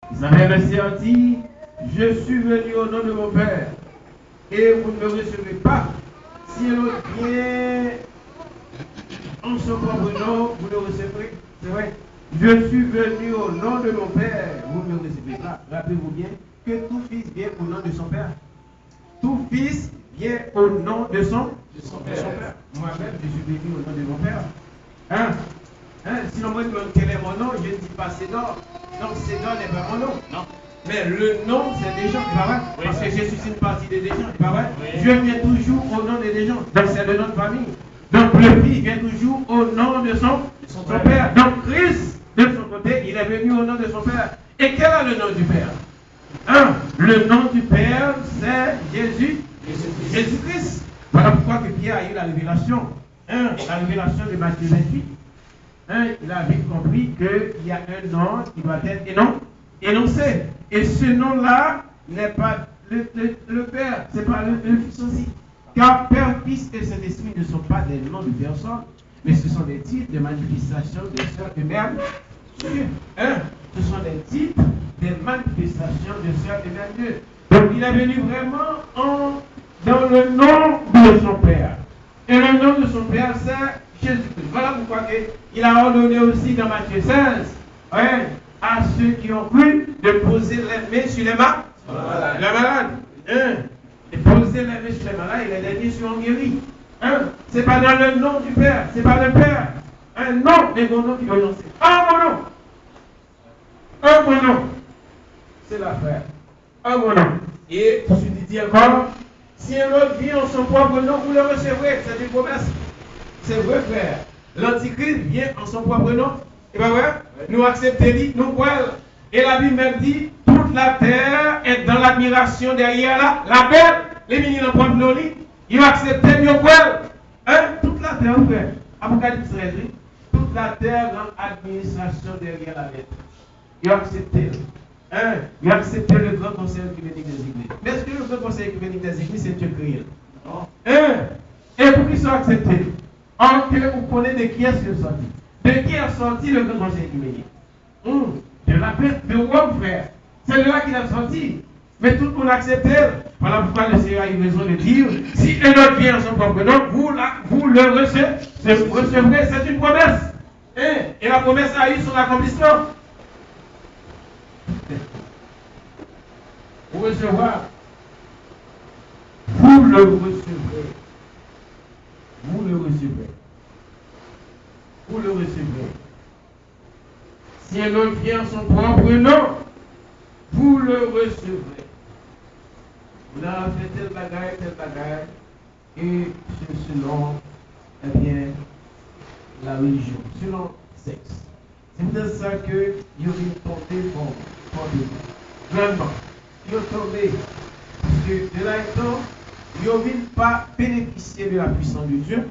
Isabelle le Seigneur dit, je suis venu au nom de mon Père, et vous ne me recevrez pas. Si un autre vient en son propre nom, vous le recevrez. C'est vrai. Je suis venu au nom de mon Père, vous ne me recevez pas. Rappelez-vous bien que tout fils vient au nom de son Père. Tout fils vient au nom de son Père. Moi-même, je suis venu au nom de mon Père. Sinon, moi, je me demande quel est mon nom, je ne dis pas Cédor. Donc, Cédor n'est pas mon nom. Non. Mais le nom, c'est des gens, c'est pas vrai? Oui, parce que Jésus, c'est une partie des gens, c'est pas vrai? Oui. Dieu vient toujours au nom des gens. Donc, c'est le nom de famille. Donc, le Fils vient toujours au nom de son Père. Donc, Christ, de son côté, il est venu au nom de son Père. Et quel est le nom du Père? Le nom du Père, c'est Jésus-Christ. Voilà pourquoi que Pierre a eu la révélation. La révélation de Matthieu 28. Il a vite compris qu'il y a un nom qui doit être énoncé. Et ce nom-là n'est pas le Père, c'est pas le Fils aussi. Car Père, Fils et Saint-Esprit ne sont pas des noms de personnes, mais ce sont des titres de manifestation de Sœur et Mère Dieu. Ce sont des titres des manifestations de Sœur et Mère Dieu. Donc il est venu vraiment dans le nom de son Père. Et le nom de son Père, c'est Jésus-Christ. Voilà pourquoi il a ordonné aussi dans Matthieu 16 à ceux qui ont cru de poser les mains sur les malades. Et poser les mains sur les malades, et les derniers seront guéris. Ce n'est pas dans le nom du Père, ce n'est pas le Père. Un nom, mais mon nom qui doit lancer. Mon nom. C'est l'affaire. Mon nom. Et je dis encore, si un autre vient en son propre nom, vous le recevrez. C'est une promesse. C'est vrai, frère. L'Antichrist vient en son propre nom. Et bien, ouais, nous acceptons, nous croyons. Et la Bible même dit, toute la terre est dans l'admiration derrière la belle. Les minimes en propre nom, ils vont accepter, nous croyons. Toute la terre, frère. Apocalypse 13, toute la terre dans l'administration derrière la bête. Ils vont accepter. Ils vont accepter le grand conseil œcuménique des églises. Mais est-ce que le grand conseil œcuménique des églises, c'est Dieu créé? Non. Et pour qu'ils soient acceptés, que vous connaissez de qui est-ce qu'il est sorti? De qui est sorti le grand conseil œcuménique? De la bête de Rome, frère. C'est de là qu'il est sorti. Mais tout le monde accepte. Voilà pourquoi le Seigneur a eu raison de dire, si un autre vient en son propre nom, vous le recevrez. C'est une promesse. Et la promesse a eu son accomplissement. Pour recevoir, vous le recevrez. Vous le recevrez. Vous le recevrez. Si un homme vient en son propre nom, vous le recevrez. Vous avez fait tel bagaille, et c'est selon, la religion, selon le sexe. C'est pour ça que il y a une tombée pour grandement. Il y a tombé, parce que de là étant, ils ne viennent pas bénéficier de la puissance de Dieu.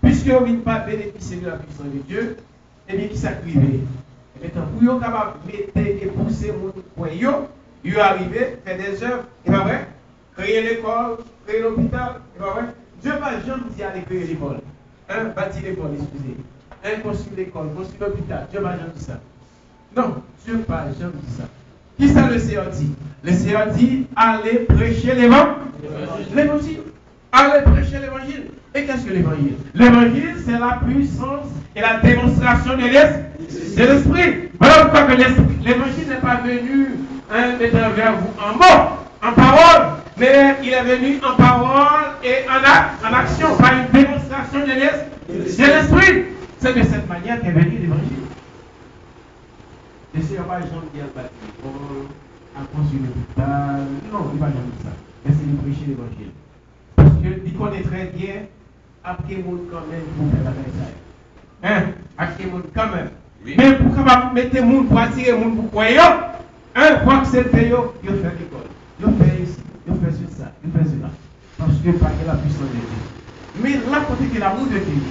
Puisqu'ils ne viennent pas bénéficier de la puissance de Dieu, eh bien, qui s'accrivent. Et maintenant, pour qu'ils soient capables de mettre et pousser mon foyer, ils arrivent, faire des œuvres, et pas vrai, créer l'école, créer l'hôpital, et pas vrai. Dieu va jamais dire aller créer l'école. Bâtir l'école, excusez. Construire l'école, construire l'hôpital. Dieu va jamais dire ça. Non, Dieu ne va jamais dire ça. Qui ça le Seigneur dit? Le Seigneur dit, allez prêcher l'évangile. Allez prêcher l'évangile. Et qu'est-ce que l'évangile? L'évangile, c'est la puissance et la démonstration de l'esprit. Voilà pourquoi que l'évangile n'est pas venu mettre vers vous en mots, en parole, mais il est venu en parole et en action, par une démonstration de l'esprit. C'est de cette manière qu'est venu l'évangile. Le Seigneur va jamais dire bâtir l'école, à construire l'hôpital. Non, il ne va jamais dire ça. Mais c'est de prêcher l'évangile. Parce qu'il connaît très bien après le monde quand même pour faire la message. Après le monde quand même. Oui. Mais pour capable mettre le monde pour attirer le monde pour croire, pour accepter, il fait l'école. Il fait ici, il fait ça, il fait cela. Parce que pas la puissance de Dieu. Mais là, côté que l'amour de Dieu,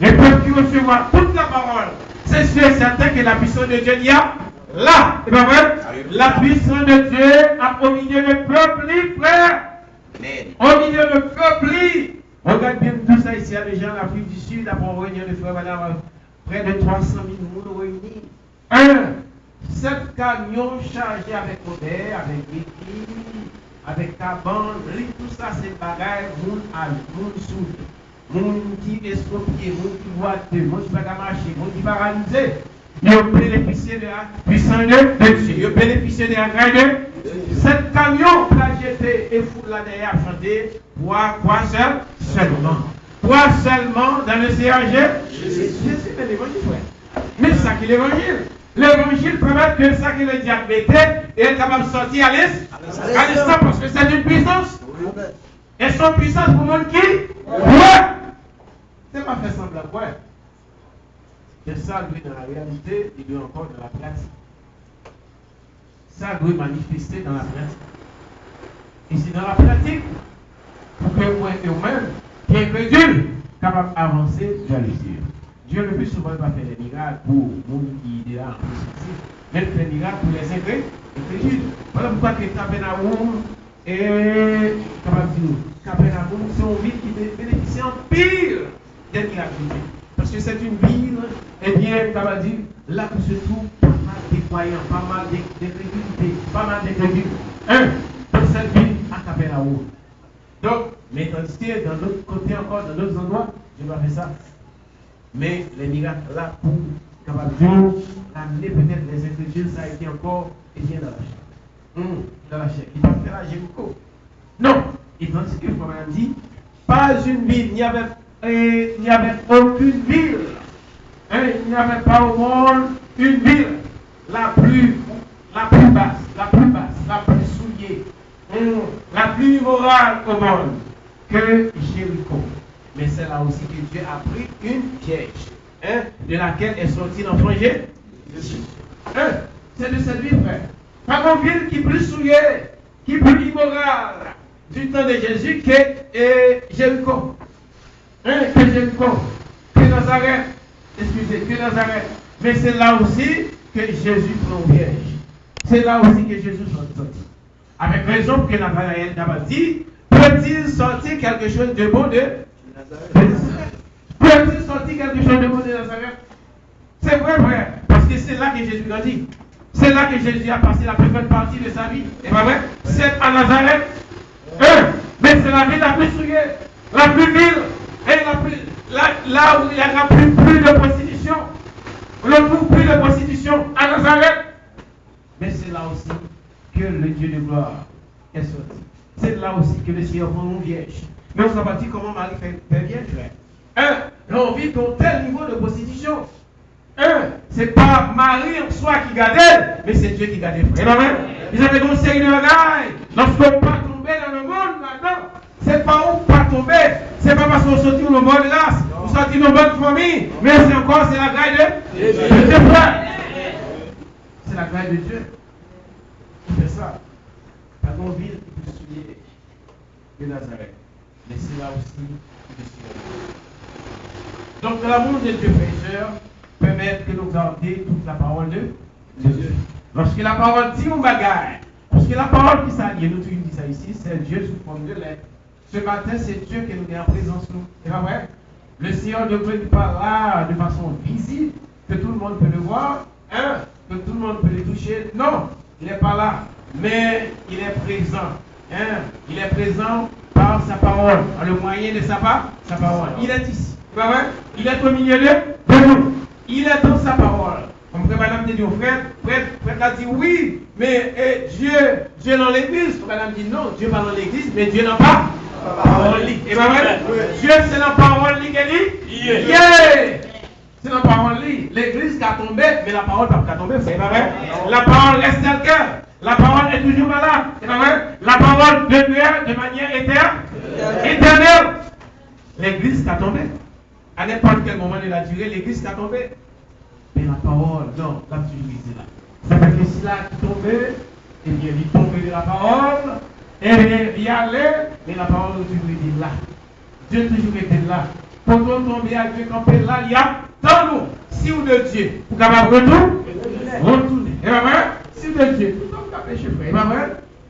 les peuples qui recevront toute la parole, c'est sûr et certain que la puissance de Dieu y a là. Et bien vrai, la puissance de Dieu au milieu du peuple, frère. Au milieu du peuple. Regarde bien tout ça ici, les gens en Afrique du Sud, après une réunion de frères, madame, près de 300 000 monde réunis. 7 camions chargés avec odeur, avec béquilles, avec caban, tout ça c'est bagaille, moun al, moun soude, moun qui estropié, moun qui boiteux, moun qui pas marcher, moun qui paralysé. Ils ont bénéficié de la puissance de Dieu. Ils ont bénéficié de la grâce de Dieu. 7 camions pour la jeter et foutre là derrière chanter. Quoi seulement? Quoi seulement dans le CAG? Jésus est l'évangile, frère. Mais ça qui est l'évangile. L'évangile permet que ça qui le diable mettait est capable de sortir à l'instant parce que c'est une puissance. Et son puissance pour le monde qui? Ouais. C'est pas fait semblant, ouais. Et ça, lui, dans la réalité, il est encore dans la pratique. Ça doit manifester dans la pratique. Et c'est dans la pratique, pour que moi et vous-même, qui est incrédule, capable d'avancer vers le Dieu. Dieu le plus souvent va faire des miracles pour les gens qui sont là en positif, mais il fait des miracles pour les incrédules. Voilà pourquoi que Capernaum et Capernaum sont une ville qui bénéficie en pire des miracles de Dieu. Parce que c'est une ville, eh bien, ça va dire, là où se trouve pas mal de croyants, pas mal d'incrédulité, pas mal d'incrédulité. Dans cette ville à Capernaum. Donc, mais tandis que dans l'autre côté encore, dans d'autres endroits, je vais faire ça. Mais les miracles là, pour capable de amener peut-être les incrédules, ça a été encore, eh bien, dans la chair. Dans la chair. Il va faire la Jéricho. Non. Et tandis que, comme on a dit, pas une ville, il n'y avait aucune ville. Il n'y avait pas au monde une ville la plus basse, la plus souillée, la plus immorale au monde que Jéricho. Mais c'est là aussi que Dieu a pris une piège, de laquelle est sorti l'enfant Jésus. C'est de cette ville, frère. Pas une ville qui est plus souillée, qui est plus immorale du temps de Jésus que Jéricho. Que Jéricho, que Nazareth, que Nazareth. Mais c'est là aussi que Jésus prend vierge. C'est là aussi que Jésus sortit. Avec raison que Nathanaël n'a pas dit, peut-il sortir quelque chose de bon de Nazareth? Peut-il sortir quelque chose de bon de Nazareth? C'est vrai, frère, parce que c'est là que Jésus grandit. C'est là que Jésus a passé la plus grande partie de sa vie. C'est pas vrai? C'est à Nazareth. Mais c'est la ville la plus souillée, la plus ville. Et là où il n'y aura plus de prostitution, on ne trouve plus de prostitution à Nazareth. Mais c'est là aussi que le Dieu de gloire est sorti. C'est là aussi que le Seigneur prend une vierge. Mais on s'en va dire comment Marie fait vierge. On vit pour tel niveau de prostitution. C'est pas Marie en soi qui garde, mais c'est Dieu qui garde. Amen. Ils avaient une série de bagailles. Lorsqu'on pas tomber dans le monde là-dedans, c'est pas où pas tomber. C'est pas parce qu'on sortit dans le monde là, on sortit dans une bonne famille, mais c'est encore c'est la grâce de Dieu. C'est la grâce de Dieu qui fait ça. Pas dans ville qui peut souiller de Nazareth. Mais c'est là aussi que c'est. Donc l'amour de Dieu, frères, permet que nous gardions toute la parole de Dieu. Lorsque la parole dit on bagaille, parce que la parole qui s'allie, nous tous dit ça ici, c'est Dieu sous forme de lettre. Ce matin, c'est Dieu qui nous est en présence, nous. C'est pas vrai? Le Seigneur de Dieu parle là de façon visible, que tout le monde peut le voir, que tout le monde peut le toucher. Non, il n'est pas là, mais il est présent. Il est présent par sa parole, par le moyen de sa parole. Il est ici. C'est pas vrai? Il est au milieu de nous. Il est dans sa parole. Comme madame dit au frère a dit oui, mais Dieu dans l'église. Madame dit non, Dieu pas dans l'église, mais Dieu n'a pas la parole. Et pas vrai? Dieu c'est la parole qui dit. C'est la parole. L'église qui a tombé, mais la parole n'a pas tombé, c'est pas vrai? La parole reste dans le cœur. La parole est toujours malade, c'est pas vrai? La parole demeure de manière éternelle. L'église qui a tombé. À n'importe quel moment de la durée, l'église qui a tombé. Mais la parole, non, la toujours là. Ça veut dire que si là qui tombait, eh bien, il tombait de la parole, et bien, il y allait, mais la parole toujours était là. Dieu toujours était là. Quand on tombe à Dieu, camper là, il y a dans nous, si ou de Dieu, pour capable retourner. Et bien, si ou de Dieu, tout le monde a péché, frère. Et bien,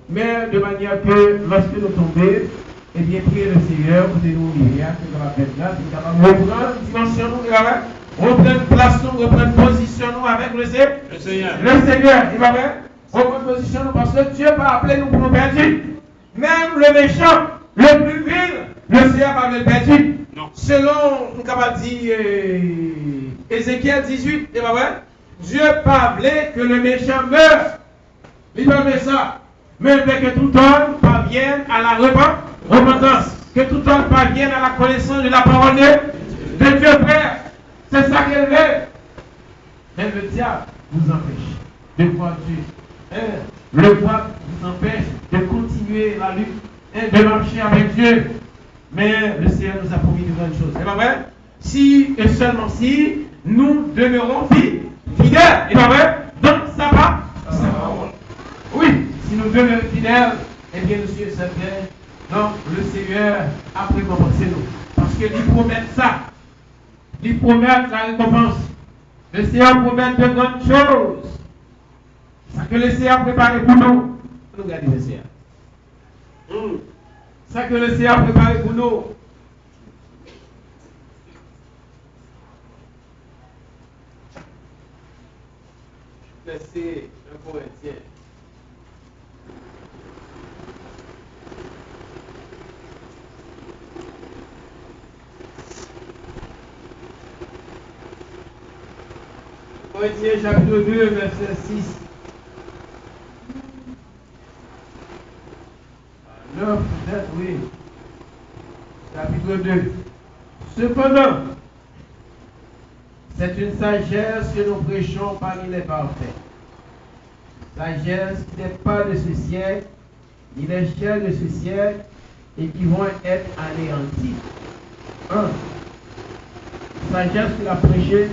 mais de manière que lorsque nous tombons, eh bien, priez le Seigneur pour nous ouvrir, pour nous faire là, pour nous reprendre, dimension nous, reprendre place, nous, reprendre position nous avec le Seigneur. Le Seigneur, il va bien. Reprendre position nous parce que Dieu n'a pas appelé nous pour nous perdre. Même le méchant, le plus vil, le Seigneur va le perdre. Selon, nous avons dit, Ézéchiel 18, il va bien. Dieu n'a pas appelé que le méchant meure. Il va faire ça. Mais que tout homme parvienne à la repentance. Que tout homme parvienne à la connaissance de la parole de Dieu Père. C'est ça qu'elle veut. Mais le diable vous empêche de voir Dieu. Le diable vous empêche de continuer la lutte, de marcher avec Dieu. Mais le Seigneur nous a promis de grandes choses. C'est pas vrai? Si et seulement si nous demeurons fidèles. C'est pas vrai? Donc ça va. Oui, si nous demeurons fidèles, eh bien, nous sommes certains. Donc, le Seigneur a récompensé nous. Parce qu'il promet ça. Il promet la récompense. Le Seigneur promet de grandes choses. Ça que le Seigneur a préparé pour nous. Nous regardons le Seigneur. Ça que le Seigneur a préparé pour nous. Verset 1 Corinthiens. Corinthiens chapitre 2, verset 6. 9, peut-être, oui. Chapitre 2. Cependant, c'est une sagesse que nous prêchons parmi les parfaits. Sagesse qui n'est pas de ce siècle, ni l'échelle de ce siècle, et qui vont être anéanties. 1. Sagesse qu'il a prêchée,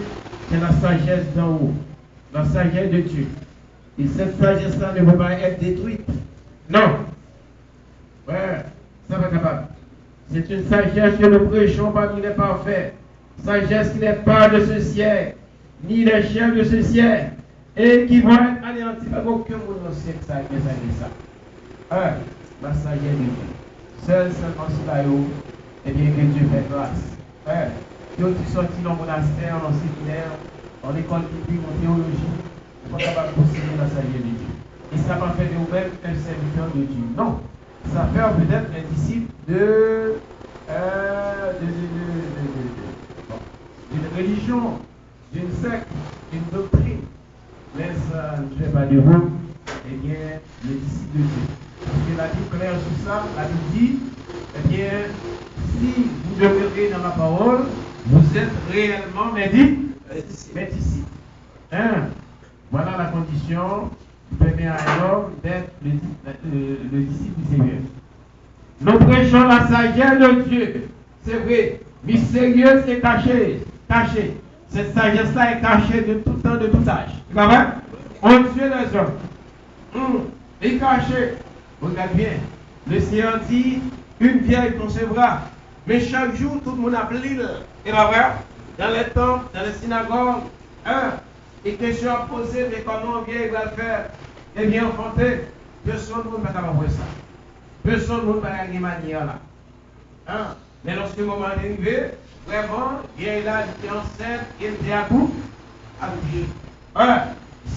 c'est la sagesse d'en haut, la sagesse de Dieu. Et cette sagesse-là ne peut pas être détruite. Non. Ouais, ça va capable. C'est une sagesse que nous prêchons parmi les parfaits. Sagesse qui n'est pas de ce siècle, ni l'échelle de ce siècle, et qui vont être anéanties. Il n'y a aucun monde dans ce siècle qui a ça. La sagesse de Dieu. Seul seulement si là, eh bien, que Dieu fait grâce. Ils ont sorti dans le monastère, dans le séminaire, dans l'école biblique, en théologie, ils sont capables de posséder la sagesse de Dieu. Et ça va faire de vous-même un serviteur de Dieu. Non. Ça fait peut-être un disciple d'une religion, d'une secte, d'une doctrine. Mais ça ne fait pas de vous, eh bien, le disciple de Dieu. Parce que la Bible claire sur ça, la Bible dit, eh bien, si vous demeurez dans la parole, vous êtes réellement mes disciples. Voilà la condition qui permet à un homme d'être le disciple du Seigneur. Nous prêchons la sagesse de Dieu. C'est vrai, mystérieuse et cachée. Cette sagesse-là est cachée de tout temps, de tout âge. C'est pas vrai? On tue les hommes. Et cachée. Regarde bien. Le Seigneur dit, une vieille concevra. Mais chaque jour, tout le monde appelle. Et là, dans les temples, dans les synagogues, et question à poser, mais comment vieille va le faire? Eh bien, enfanté, personne ne va pas voir ça. Personne ne va pas gagner manière là. Mais lorsque le moment est arrivé, vraiment, vieille là, était enceinte, il était à bout,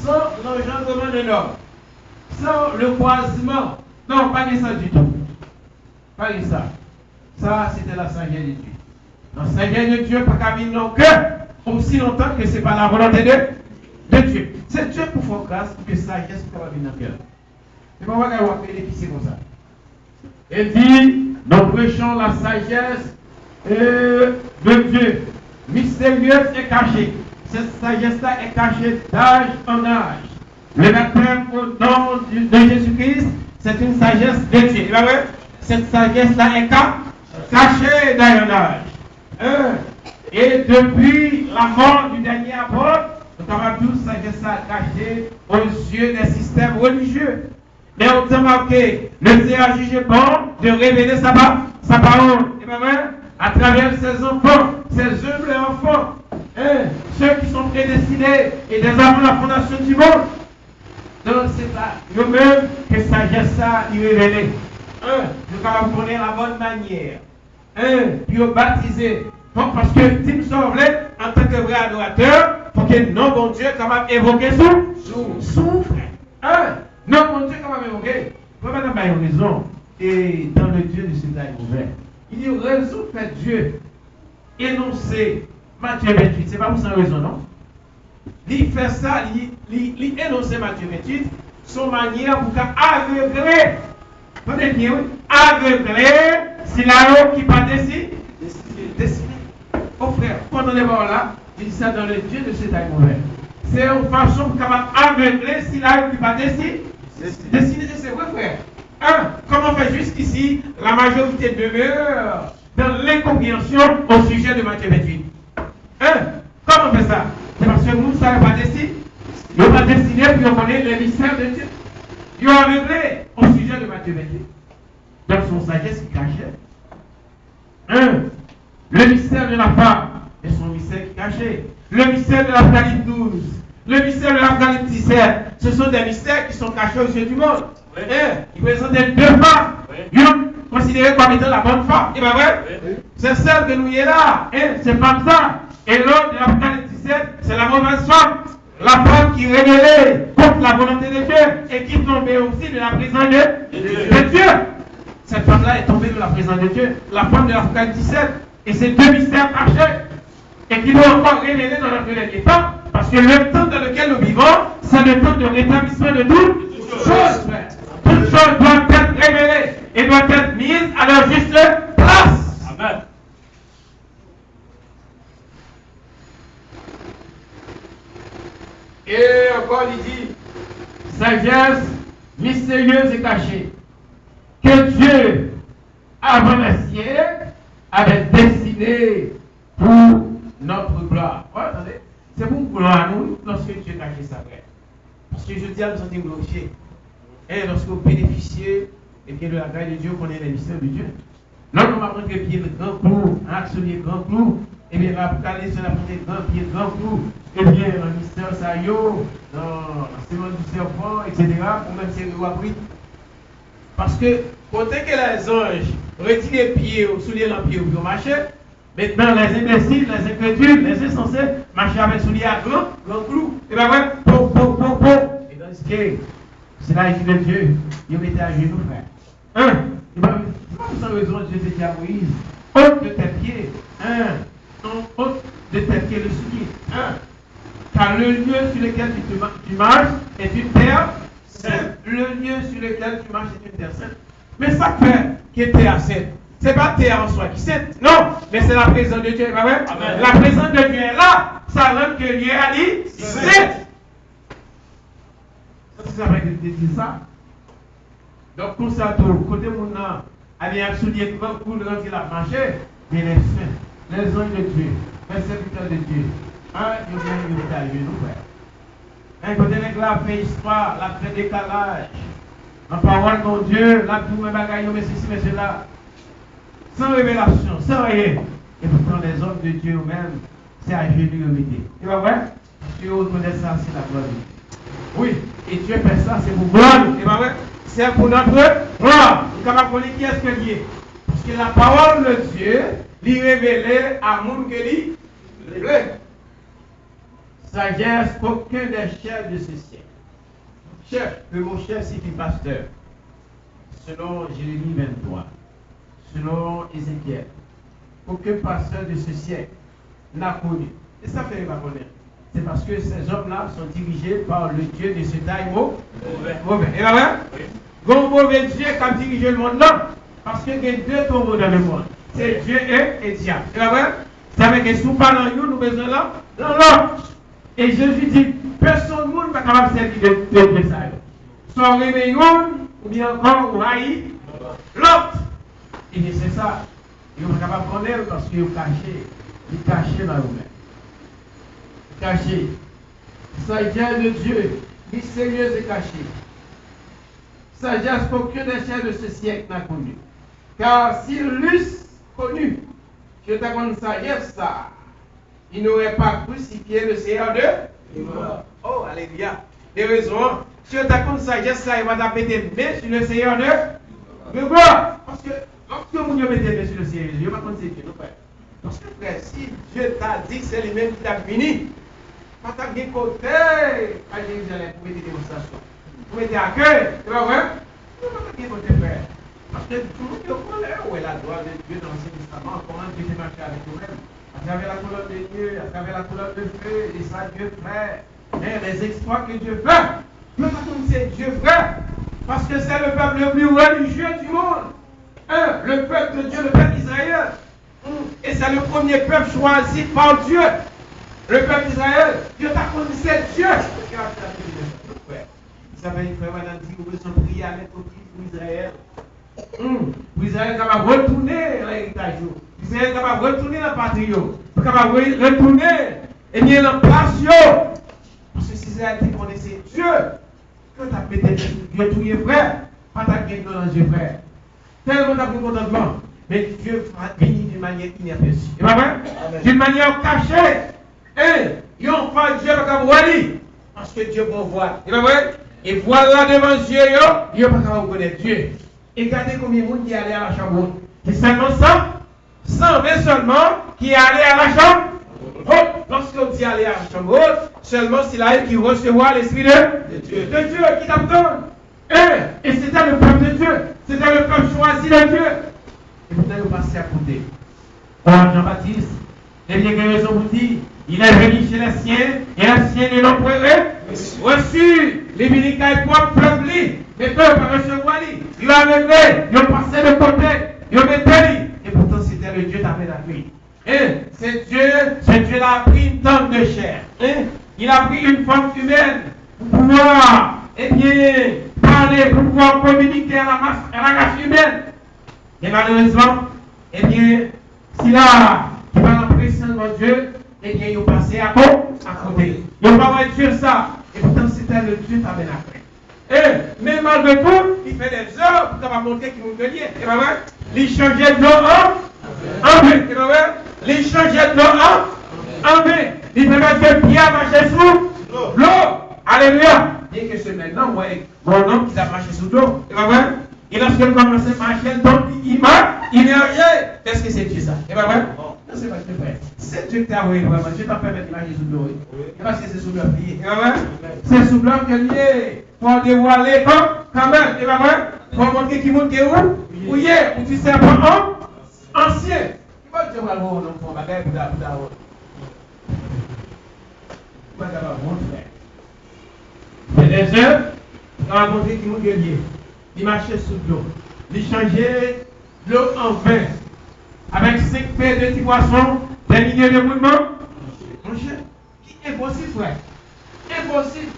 sans l'engendrement de l'homme, sans le croisement, non, pas de ça du tout. Pas de ça. Ça, c'était la sagesse de Dieu. La sagesse de Dieu, pas qu'à venir dans le cœur, aussi longtemps que ce n'est pas la volonté de Dieu. C'est Dieu pour faire grâce pour que la sagesse puisse venir dans le cœur. C'est pas moi qui vais bénéficier comme ça. Et dit, nous prêchons la sagesse de Dieu, mystérieuse et cachée. Cette sagesse-là est cachée d'âge en âge. Le baptême au nom de Jésus-Christ, c'est une sagesse de Dieu. Et bien, ouais, cette sagesse-là est cachée d'âge en âge. Et depuis la mort du dernier apôtre, nous avons tous sagesse-là cachée aux yeux des systèmes religieux. Mais on a remarqué, le Seigneur a jugé bon de révéler sa parole. Et bien, ouais, à travers ses enfants, ses humbles enfants, ceux qui sont prédestinés et des avant la fondation du monde. Donc c'est là, nous-mêmes, que sagesse ça y révéler. Nous allons connaître la bonne manière. Puis baptiser Parce que si nous sommes en tant que vrai adorateur, il faut que non, bon Dieu, capable d'évoquer son frère. Hein? Non, bon Dieu, capable d'évoquer. Vous madame a raison. Et dans le Dieu de cet âge ouvert, il dit raison fait Dieu énoncer Matthieu 28. C'est pas pour sans raison, non? Il fait ça, il énonce Matthieu 28, son manière pour aveugler. Peut-être bien, oui. Aveugler, c'est là qui pas dessiné. Oh frère, quand on est mort là, il dit ça dans le Dieu de cet âge ouvert. C'est une façon pour aveugler, si là qui pas dessiné. C'est vrai, frère. Comment faire jusqu'ici, la majorité demeure dans l'incompréhension au sujet de Matthieu 28. Comment on fait ça? C'est parce que nous ne savons pas destiné. Nous ne sommes pas destinés pour connaître les mystères de Dieu. Ils ont aveuglé au sujet de Matthieu 28. Dans son sagesse qui cachait. Le mystère de la femme et son mystère qui cachait. Le mystère de l'Apocalypse 12. Le mystère de l'Apocalypse 17. Ce sont des mystères qui sont cachés aux yeux du monde. Oui. Ils présentent deux femmes. Oui. Une considérée comme étant la bonne femme. Et bien vrai, oui. C'est celle que nous y est là. C'est pas ça. Et l'autre de l'Apocalypse 17, c'est la mauvaise femme. La femme qui rébellait contre la volonté de Dieu et qui tombait aussi de la présence de Dieu. Cette femme-là est tombée de la présence de Dieu. La femme de l'Apocalypse 17. Et ces deux mystères cachés. Et qui doivent encore révéler dans notre dernier temps. Parce que le temps dans lequel nous vivons, c'est le temps de rétablissement de toutes choses. Toutes choses doivent être révélées et doivent être mises à leur juste place. Amen. Et encore il dit, sagesse mystérieuse et cachée, que Dieu, avant le siècle, avait destinée pour notre gloire. Ouais, attendez, c'est pour gloire à nous lorsque Dieu cache sa vraie. Parce que je dis à nous sommes glorifiés. Et lorsque vous bénéficiez de la grâce de Dieu, qu'on est les mystères de Dieu. Lorsqu'on va prendre le grand clou, un soulier grand clou, et bien l'Apocalypse, on a pris le grand clou, et bien le mystère ça y est, dans l'enseignement du serpent, etc., ou même c'est le appris. Parce que, quand que les anges retirent les pieds, souliers dans les pieds pour marcher, maintenant les imbéciles, les incrédules, les insensés marchent avec souliers à grand clou. Et bien ouais, et dans ce cas, c'est là que Dieu, il mettait à genoux, frère. Et bien, sans raison, Dieu dit à Moïse, ôte de tes pieds, ôte de tes pieds le soulier. Car le lieu sur lequel tu marches est une terre sainte. Le lieu sur lequel tu marches est une terre sainte. Mais ça fait qui est terre sainte. Ce n'est pas terre en soi qui est sainte. Non, mais c'est la présence de Dieu. Amen. La présence de Dieu est là. Ça rend que Dieu a dit sainte. Ça veut dire ça. Donc, pour ça, côté mon âme, avec un soulier grand coup de rentrer la marché, mais les saints, les anges de Dieu, les serviteurs de Dieu, ils viennent à nous, frère. Côté les la fait histoire, la fait décalage, la parole de Dieu, la tout même bagaille, mais ceci, mais cela, sans révélation, sans rien. Et pourtant, les hommes de Dieu eux-mêmes, c'est à genoux remettre. Tu vois, vrai? Si vous connaissez ça, c'est la gloire de Dieu. Oui, et Dieu fait ça, c'est pour gloire. Tu vois, vrai? C'est pour notre gloire. Comment qui est-ce que lié? Parce que la parole de Dieu lui révélait à monde que lui révélait. Sagesse qu'aucun des chefs de ce siècle. Chef, le mot chef signifie pasteur. Selon Jérémie 23, selon Ézéchiel, aucun pasteur de ce siècle n'a connu. Et ça fait pas connaître. C'est parce que ces hommes-là sont dirigés par le Dieu de ce taille mauvais. Et là, hein? Oui. Bon mauvais Dieu qui a dirigé le monde là. Parce qu'il y a deux tombeaux dans le monde. C'est Dieu et diable. Et là, hein? Ça veut dire que si nous parlons de nous besoin là, dans l'autre. Et Jésus dit, personne ne va pas capable de servir de Dieu ça. Soit on aime ou bien encore on haït l'autre. Et c'est ça. Ils ne sont pas capables de connaître parce qu'ils sont cachés. Ils sont cachés dans eux-mêmes. Caché. Sagesse de Dieu, mystérieuse et cachée. Sagesse qu'aucun des chefs de ce siècle n'a connue. Car s'ils l'eussent connu, que tu as connu sagesse, ça, il n'aurait pas crucifié le Seigneur de Oh, alléluia. Des raisons. Si tu as connu sagesse, ça, il va taper des mains sur le Seigneur de gloire. Parce que lorsque vous mettez des mains sur le Seigneur, il ne va pas connaître Dieu, non, frère. Parce que frère, si Dieu t'a dit que c'est lui-même qui t'a fini, pas t'as bien côté à Jérusalem pour mettre des démonstrations. Pour mettre à cœur, c'est pas vrai? Tu ne peux pas bien côté frère. Parce que tout le monde connaît où est la gloire de Dieu dans l'Ancien Testament, comment Dieu s'est marché avec nous-mêmes. À travers la colonne de Dieu, à travers la colonne de feu, et ça Dieu frère. Mais les exploits que Dieu fait, Dieu pas comme c'est Dieu frère. Parce que c'est le peuple le plus religieux du monde. Le peuple de Dieu, le peuple d'Israël. Et c'est le premier peuple choisi par Dieu. Le peuple d'Israël. Dieu t'a connu, c'est Dieu. Vous savez, frère, madame, dit que vous besoin prier à mettre au pied pour Israël. Pour Israël, capable de retourner à l'héritage. Israël, capable de retourner dans la patrie. Capable de retourner et bien dans la place. Parce que si Israël connaissait Dieu, que tu as peut-être Dieu tout est frère, pas ta gueule dans Dieu frère. Tellement tu as pris contentement. Mais Dieu va venir d'une manière inaperçue. Et pas vrai? D'une manière cachée. Et ils ont fait Dieu pas voir. Parce que Dieu va voir. Et pas vrai? Et voilà devant Dieu, ils n'ont pas reconnaître Dieu. Et regardez combien de monde qui est allé à la chambre. C'est seulement 120 seulement qui est allé à la chambre. Lorsqu'on dit aller à la chambre haute, seulement c'est là qui recevra l'esprit de Dieu. De Dieu qui t'abandonne. Et c'était le peuple de Dieu. C'était le peuple choisi de Dieu. Et pourtant, vous passez à côté. Jean-Baptiste, eh bien, que raison vous dit, il est venu chez les siens, et les siens ne l'ont pas reçu. Les militaires propres peuvent lire, mais peuvent pas recevoir. Ils l'ont enlevé, ils ont passé de côté, ils ont mis. Et pourtant, c'était le Dieu t'avait appris. C'est Dieu l'a pris une tonne de chair. Il a pris une forme humaine pour pouvoir, parler, pour pouvoir communiquer à la race humaine. Et malheureusement, si là, qui va l'appeler seulement Dieu, ils ont passé à côté. Ils n'ont pas vu Dieu ça. Et pourtant, c'était le Dieu tabernacle. Mais malgré tout, il fait des œuvres pour montrer qu'il nous lié. Et pas vrai? Il changeait de l'eau en vin. Et pas vrai? Il changeait de l'eau en vin. Il permettait de Pierre marcher sous l'eau. Alléluia. Bien que c'est maintenant, moi, mon homme qui a marché sous l'eau. Et pas vrai? Et lorsqu'il commence à marcher, donc il m'a immergé. Qu'est-ce que c'est Dieu ça? Et pas vrai? Non, c'est pas vrai. C'est Dieu qui t'a envoyé vraiment. Dieu t'a permis d'imaginer sous l'eau. Et parce que c'est sous l'eau plié. Et pas vrai? C'est sous l'eau que lié. Pour dévoiler quand même. Et pas vrai? Pour montrer qui monte où? Où il est? Où tu sais pas ancien. Il va dire, alors, on a un bagage pour d'avoir. Il va d'abord montrer. Mais les œuvres, on va montrer qui monte lié. Il marchait sous l'eau. Il changeait l'eau en vin. Avec 5 paires de petits poissons, des milliers de mouvements. Mon cher, qui est impossible, frère. Impossible.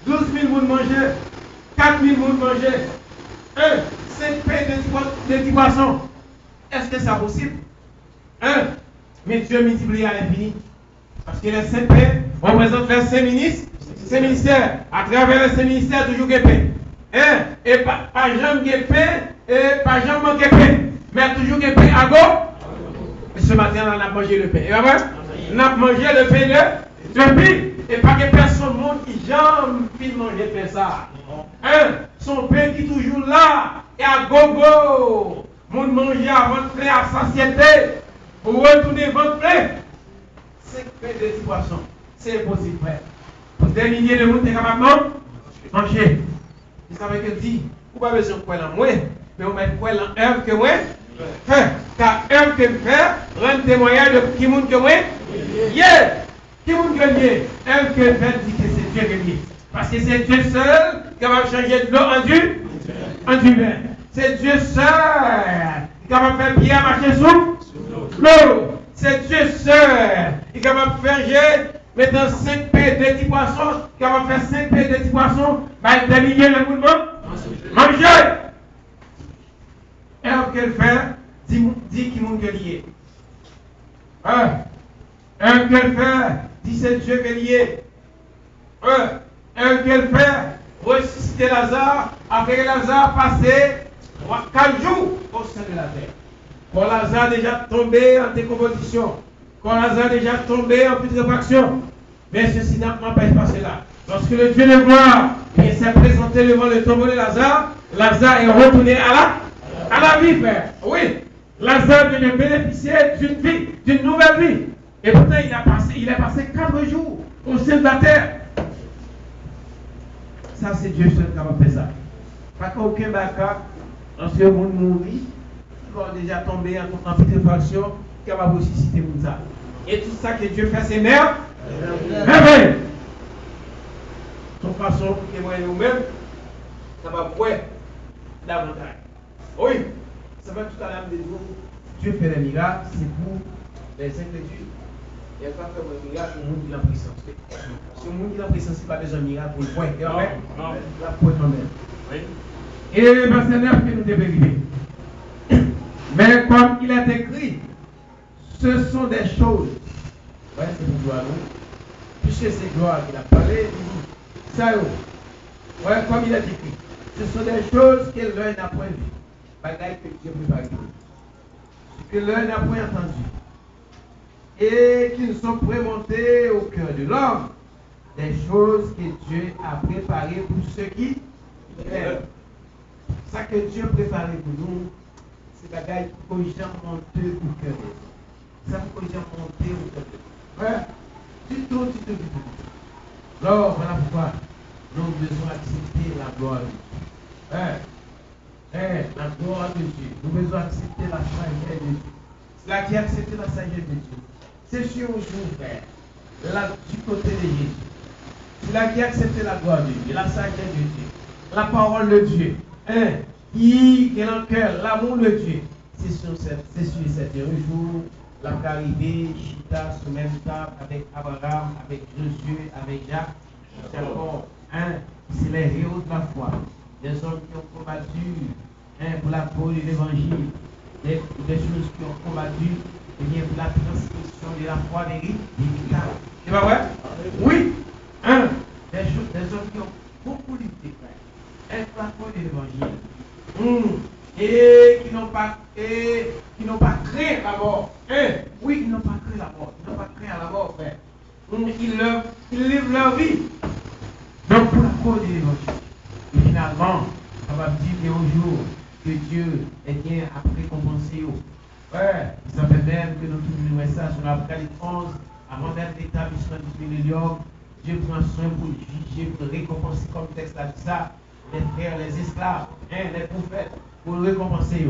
12 000 moules mangeaient. 4 000 moules mangeaient. 5 paires de petits poissons. Est-ce que c'est possible? Mais Dieu multiplie à l'infini. Parce que les 5 paires représentent les 5 ministres. 5 ministères. À travers les 5 ministères, toujours paix. Et pas jamais paix, et pas jamais paix. Mais toujours paix à gauche. Et ce matin, on a mangé le pain. Et on a mangé le pain de vie. Et pas que personne au monde qui jamais manger le pain ça. Son pain qui est toujours là. Et à gogo. Monde manger avant de plein à satiété. Pour retourner ventre plein. 5 pains de 10 poissons. C'est impossible, frère. Pour des milliers de monde, t'es capable de manger. Vous savez que dit, vous n'avez pas besoin de quoi là, moi, mais vous mettez quoi là, œuvre que moi, car œuvre que faire, rend témoignage de qui monde que moi, qui monde que lié, œuvre que faire dit que c'est Dieu qui lié. Parce que c'est Dieu seul qui va changer de l'eau en du vin. C'est Dieu seul qui va faire Pierre marcher sous l'eau. C'est Dieu seul qui va faire maintenant 5 paires de petits poissons, qui va faire 5 paires de petits poissons, des milliers de mouvements, manger. Et qu'elle fait, dit qui m'ont lié. Un qu'elle fait, dit c'est Dieu qui est lié. Un qu'elle fait, ressusciter Lazare, après Lazare passé 4 jours au sein de la terre. Quand Lazare déjà tombé en décomposition, quand Lazare déjà tombé en putréfaction, mais ceci n'empêche pas cela. Lorsque le Dieu de gloire s'est présenté devant le tombeau de Lazare, Lazare est retourné à la vie, frère. Oui. Lazare vient de bénéficier d'une vie, d'une nouvelle vie. Et pourtant, il est passé 4 jours au sein de la terre. Ça, c'est Dieu seul qui a fait ça. Pas qu'aucun baka, lorsque le monde mourit, il va déjà tomber en putréfaction, qui va ressusciter pour ça. Et tout ça que Dieu fait, c'est merveilleux. De toute façon, pour témoigner nous-mêmes, ça va voir davantage. Oui, ça va tout à l'heure de nous. Dieu fait des miracles, c'est pour les incrédules. Il n'y a pas fait un miracle pour le monde qui a puissance. Si le monde qui a puissance, ce n'est pas déjà un miracle pour le point. Et en fait, la point quand-même. Oui. Et le verset 9 que nous devons arriver. Mais comme il est écrit, ce sont des choses. Ouais, c'est pour gloire. Puisque c'est gloire qu'il a parlé, il dit, ça y est. Ouais, comme il est écrit. Ce sont des choses que l'un n'a point vues. Bagaille que Dieu préparé. Que l'un n'a point entendu. Et qui ne sont prémontées au cœur de l'homme. Des choses que Dieu a préparées pour ceux qui aiment. Ça que Dieu a préparé pour nous, c'est bagaille qui peut jamais monter au cœur de l'homme. Ça peut jamais monter au cœur de l'homme. Ouais. Du tout. Alors, voilà pourquoi nous devons accepter la gloire de Dieu. La gloire de Dieu. Nous devons accepter la sagesse de Dieu. C'est là qui a accepté la sagesse de Dieu. C'est sur un jour, frère, là, du côté de Jésus. C'est là qui a accepté la gloire de Dieu, la sagesse de Dieu, la parole de Dieu. Qui est dans le cœur, l'amour de Dieu. C'est sur cet jour, la arrivée, Chita, sous même table, avec Abraham, avec Josué, avec Jacques. C'est encore, c'est les héros de la foi. Des hommes qui ont combattu pour la cause de l'évangile. Des choses qui ont combattu pour la transmission de la foi véritable. C'est pas vrai? Oui. Des hommes qui ont beaucoup lutté, frère. Pour la cause de l'évangile. Et qui n'ont pas créé la mort. Oui, ils n'ont pas créé la mort. Ils n'ont pas créé la mort, frère. Ils livrent leur vie. Donc, pour la cause de l'évangile. Et finalement, on va dire qu'au jour que Dieu est bien après récompensé. Ça fait même que nous trouvons ça sur l'Apocalypse 11, avant même l'établissement du millénium. Dieu prend soin pour juger, pour récompenser, comme le texte a dit ça, les frères, les esclaves, les prophètes, pour récompenser.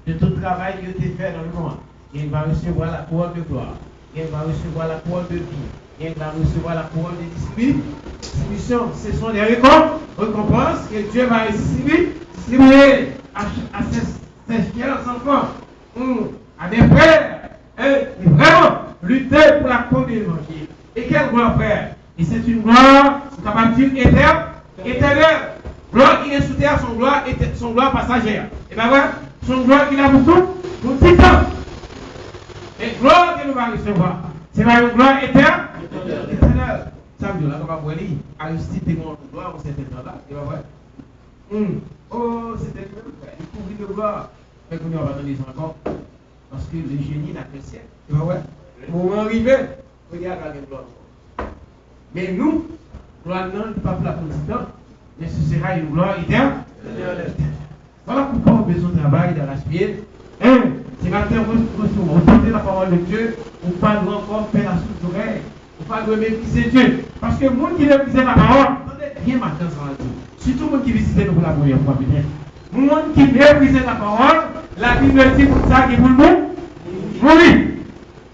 De tout le travail qui a été fait dans le monde. Il va recevoir la couronne de gloire. Il va recevoir la couronne de vie. Il va recevoir la couronne de distribution. Ce sont des récompenses que Dieu va distribuer à ses fiers enfants. À des frères. Et vraiment lutter pour la cause de l'évangile. Et quelle gloire, frère? Et c'est une gloire, capable de dire éternelle. Gloire qui est sous terre, son gloire passagère. Et bien voilà, son gloire qu'il a pour tout le temps. Et gloire que nous allons recevoir. C'est une gloire éternelle. Ça veut dire, là, on va voir, Aristide est gloire en cet état-là. Et bien voilà. Oh, c'était même, il couvrit de gloire. Mais qu'on y va donner encore. Parce que le génie n'a que le ciel. Et bien voilà. Le moment arrivé, regarde la gloire. Mais nous, gloire non, pas pour la condition, mais ce sera une gloire éternelle. Voilà pourquoi on a besoin de travail dans la spirit. C'est matin, on entendez la parole de Dieu, on pas doit encore faire la soute d'oreille, on pas doit mépriser Dieu. Parce que le monde qui méprise la parole, attendez bien matin sans la Dieu. Surtout le monde qui visite nous pour la première fois, peut-être. Le monde qui méprise la parole, la Bible dit pour ça qu'il vous le mourir.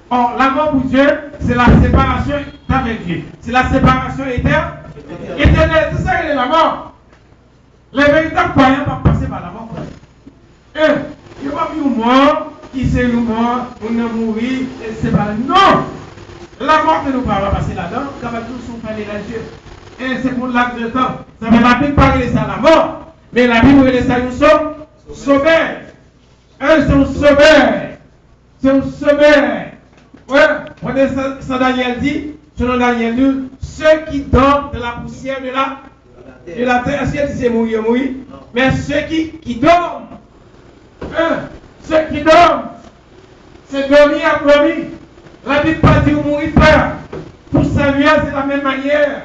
Or, l'amour pour Dieu, c'est la séparation avec Dieu. C'est la séparation éternelle. C'est ça qui est la mort. Les véritables croyants ne vont pas passer par la mort. Il n'y a pas une mort qui c'est une mort, on a mouru, et c'est pas. Non! La mort que nous parlons passer là-dedans, quand tous sont parlés à Dieu. Et c'est pour l'acte de temps. Ça ne veut pas parler de ça la mort, mais la Bible est ça, nous sommes sauveurs. C'est un sauveur. C'est un sauveur. Ouais, ça Daniel dit, selon Daniel 2, ceux qui dorment de la poussière de la terre, si elle disait mourir, mais ceux qui dorment, ceux qui dorment, c'est dormir à dormir. La Bible pas dit mourir frère. Pour Samuel, c'est la même manière.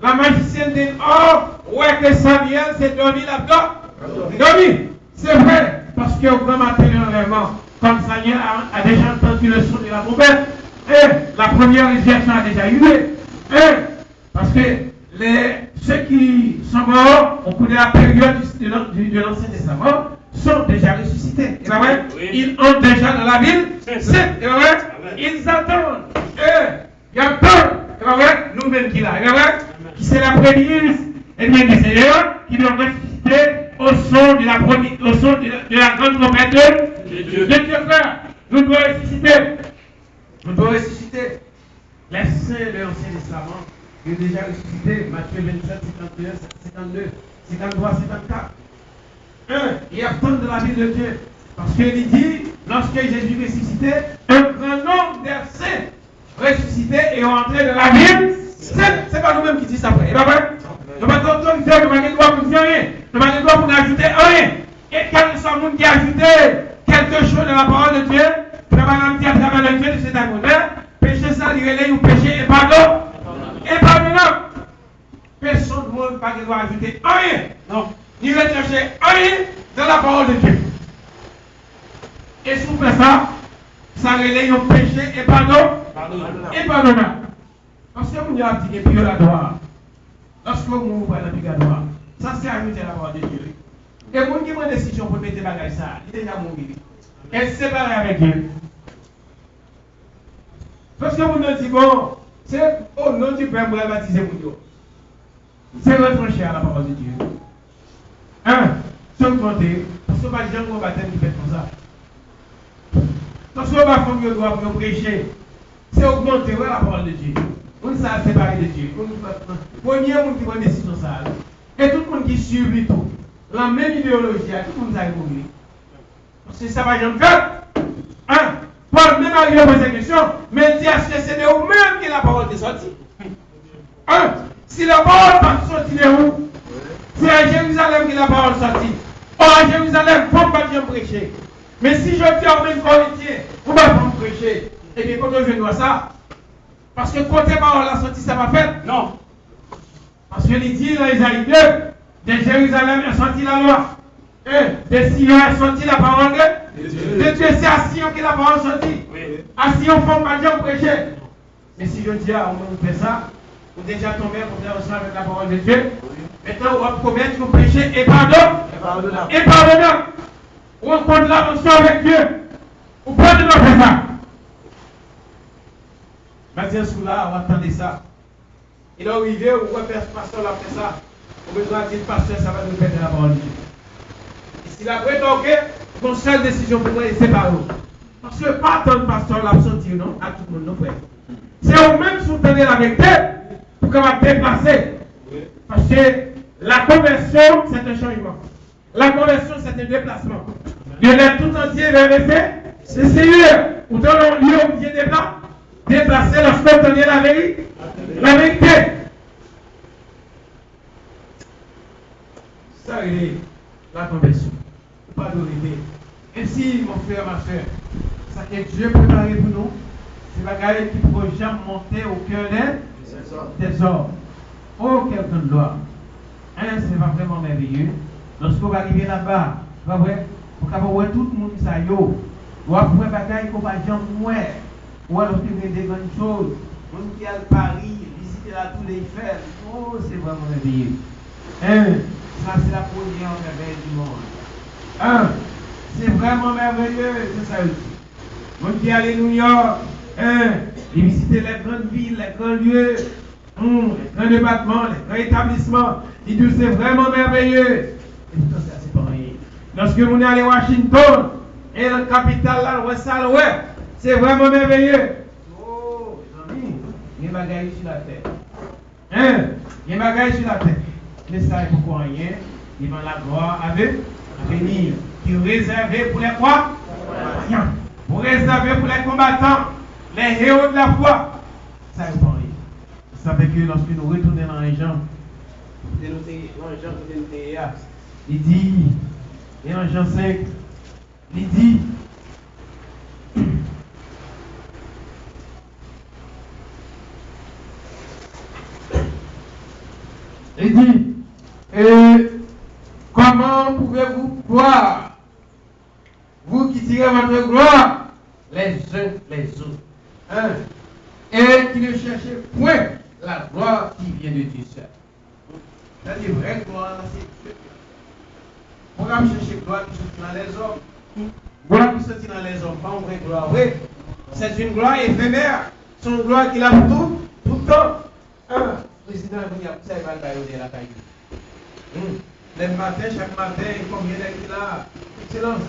La magicienne dit, oh, ouais que Samuel, c'est dormir là-dedans. Dormir, c'est vrai, parce lorsque au grand matin de l'enlèvement, comme Seigneur a déjà entendu le son de la trompette, et la première résurrection a déjà eu lieu. Parce que ceux qui sont morts au cours de la période de l'Ancien Testament sont déjà ressuscités. Et vrai? Oui. Ils ont déjà dans la ville. C'est vrai? Ils attendent. Il y a peur. Nous-mêmes qui là. Qui c'est la prémisse. Et bien des Seigneurs qui doivent ressusciter au son de la grande trompette de Dieu, frère. Nous devons ressusciter. Nous devons ressusciter. Les saints de l'Ancien Testament, ils ont déjà ressuscité. Matthieu 27, 51, 52, 53, 54. Ils attendent de la vie de Dieu. Parce qu'il dit, lorsque Jésus ressuscitait, un grand nombre de saints ressuscités et entrés dans la ville. C'est pas nous-mêmes qui disons ça, frère. Et pas vrai? Nous n'avons pas d'autorité, nous n'avons pas de droit pour dire rien. Nous n'avons pas de droit pour ajouter rien. Et quand nous sommes qui a ajouté quelque chose dans la parole de Dieu, nous avons dit à travers le Dieu de cet amour. Péché ça, il relève ou péché et pardon. Et pardonnant. Personne ne peut pas doit ajouter rien. Non. Ni rechercher rien dans la parole de Dieu. Et si vous faites ça, ça relève au péché et pardon. Et pardonnant. Parce que vous avez dit que Dieu la droit. Lorsque vous voyez la pigadoire, ça c'est ajouter la parole de Dieu. Et vous qui avez une décision pour mettre des bagages ça, il est déjà mort. Elle se sépare avec Dieu. Parce que vous nous dites, bon, c'est au nom du Père, vous l'avez baptisé pour Dieu. C'est retranché à la parole de Dieu. C'est augmenté. Parce que pas les gens qui ont baptême qui fait comme ça. Parce que pas faire le droit pour prêcher. C'est augmenté la parole de Dieu. On s'est séparé de Dieu. Premier monde qui prend une décision ça. Et tout le monde qui suit tout. La même idéologie, tout le monde a évolué. Parce que ça va jamais faire. Paul même arrivé à poser la question, mais il dit est-ce que c'est de vous-même que la parole est sortie? Si la parole est sortie de où? C'est à Jérusalem que la parole est sortie. Or à Jérusalem, il ne faut pas bien prêcher. Mais si je dis en même Corinthien, vous ne pouvez pas prêcher. Et bien quand je dois ça, parce que côté parole la sortie, ça va faire? Non. Parce que il dit dans Isaïe 2, de Jérusalem est sortie la loi. De Sion est sortie la parole de Dieu. C'est à Sion que la parole est sortie. À Sion, il ne faut pas bien prêcher. Mais si je dis à on fait ça, vous déjà tombé, vous êtes ensemble avec la parole de Dieu. Maintenant, on va promettre que vous prêchez et pardon. Et pardonnant. On compte l'attention avec Dieu. Vous prenez notre ça. Maintenant, sous là, on va attendre ça. Il est arrivé, où le pasteur l'a fait ça. On besoin dire, pasteur, ça va nous faire de la parole de Dieu. Et s'il a prétendu, mon seule décision pour moi, c'est par vous. Parce que pas tant de pasteur l'a sorti, non, à tout le monde, non, frère. C'est vous-même soutenir la vérité pour qu'on va déplacer. Parce que la conversion, c'est un changement. La conversion, c'est un déplacement. De l'être tout entier vers le Seigneur. Ou dans le lieu où vous êtes déplacé lorsque vous tenez la vérité. La vérité. Ça, il est la conversion. Pas de rêver. Ainsi, mon frère, ma soeur, ça que Dieu préparé pour nous, c'est la guerre qui ne peut jamais monter au cœur des hommes. Oh, quelle grande gloire. C'est pas vraiment merveilleux. Lorsqu'on va arriver là-bas, vous voyez, pour voir tout le monde, ça y est. Ou après, bagaille qu'on va jamais mourir. Ou alors, il y a des grandes choses. On qui a Paris, visiter la tour d'Eiffel. Oh, c'est vraiment merveilleux. Ça, c'est la première merveille du monde. C'est vraiment merveilleux, c'est ça aussi. On qui allait à New York, et visiter les grandes villes, les grands lieux, les grands départements, les grands établissements. Ils disent c'est vraiment merveilleux. Et tout ça, c'est pas rien. Lorsque on est allé à Washington, et la capitale là, c'est vraiment merveilleux. Oh, mes amis, il y a des bagailles sur la terre. Il y a des bagailles sur la terre. Mais ça, il faut rien. Il va la gloire à venir. Qui est réservé pour les quoi? Pour réserver pour les combattants, les héros de la foi. Ça, il faut rien. Ça fait que lorsque nous retournons dans les gens, il dit, et en Jean 5, il dit, comment pouvez-vous croire vous qui tirez votre gloire les uns les autres. Hein? Et qui ne cherchez point la gloire qui vient de Dieu seul. C'est-à-dire, vraie gloire, c'est Dieu. On va chercher gloire qui se dans les hommes. Gloire qui se dans les hommes, pas une vraie gloire. Oui, c'est une gloire éphémère. C'est une gloire qu'il a pour tout le temps. Le président, ça va le la caille. Le matin, chaque matin, combien d'être là? Excellence.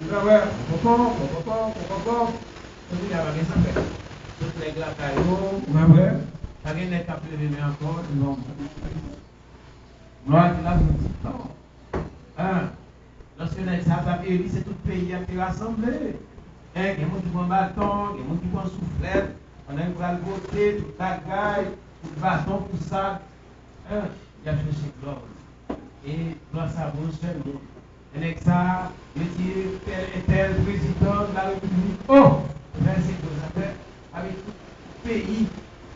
Il va voir, il y a rien à faire. Toutes les glaces à l'eau, il va voir. Rien n'est qu'à pleurer encore, ils vont. Gloire qu'il a pour tout le temps. Lorsque les attaques, c'est tout le pays qui a été rassemblé. Il y a des gens qui prennent bâton, il y a des gens qui prennent soufflette, on a une grande beauté, toute la gaille, tout le bâton, tout ça. Il y a cherché gloire. Et gloire, ça vaut seulement. Et avec ça, il dit tel et tel président de la République. Oh, verset que vous avez avec tout le pays.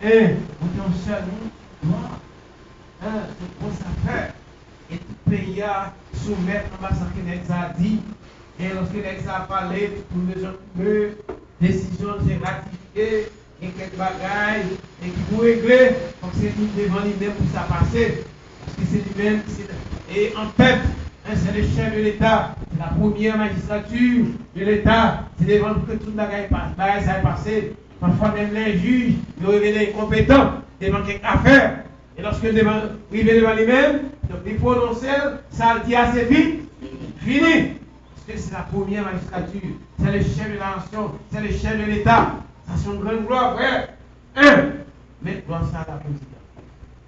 Et vous avez seulement gloire. C'est pour ça faire. Et tout le pays a soumettre à ce que l'ex a dit. Et lorsque l'ex a parlé, tout le monde décision c'est ratifiée, et quelques bagailles, et qui vous régler, donc c'est lui devant lui-même pour ça passer. Parce que c'est lui-même, et en tête, c'est le chef de l'État, c'est la première magistrature de l'État, c'est devant que tout le bagaille passe, ça va passer. Parfois même les juges, ils révèlent incompétents devant quelques affaires. Et lorsque il arrive devant lui-même, donc il prononce, ça le dit assez vite, fini. Parce que c'est la première magistrature, c'est le chef de la nation, c'est le chef de l'État. Ça c'est une grande gloire, frère. Mais gloire ça à la présidence.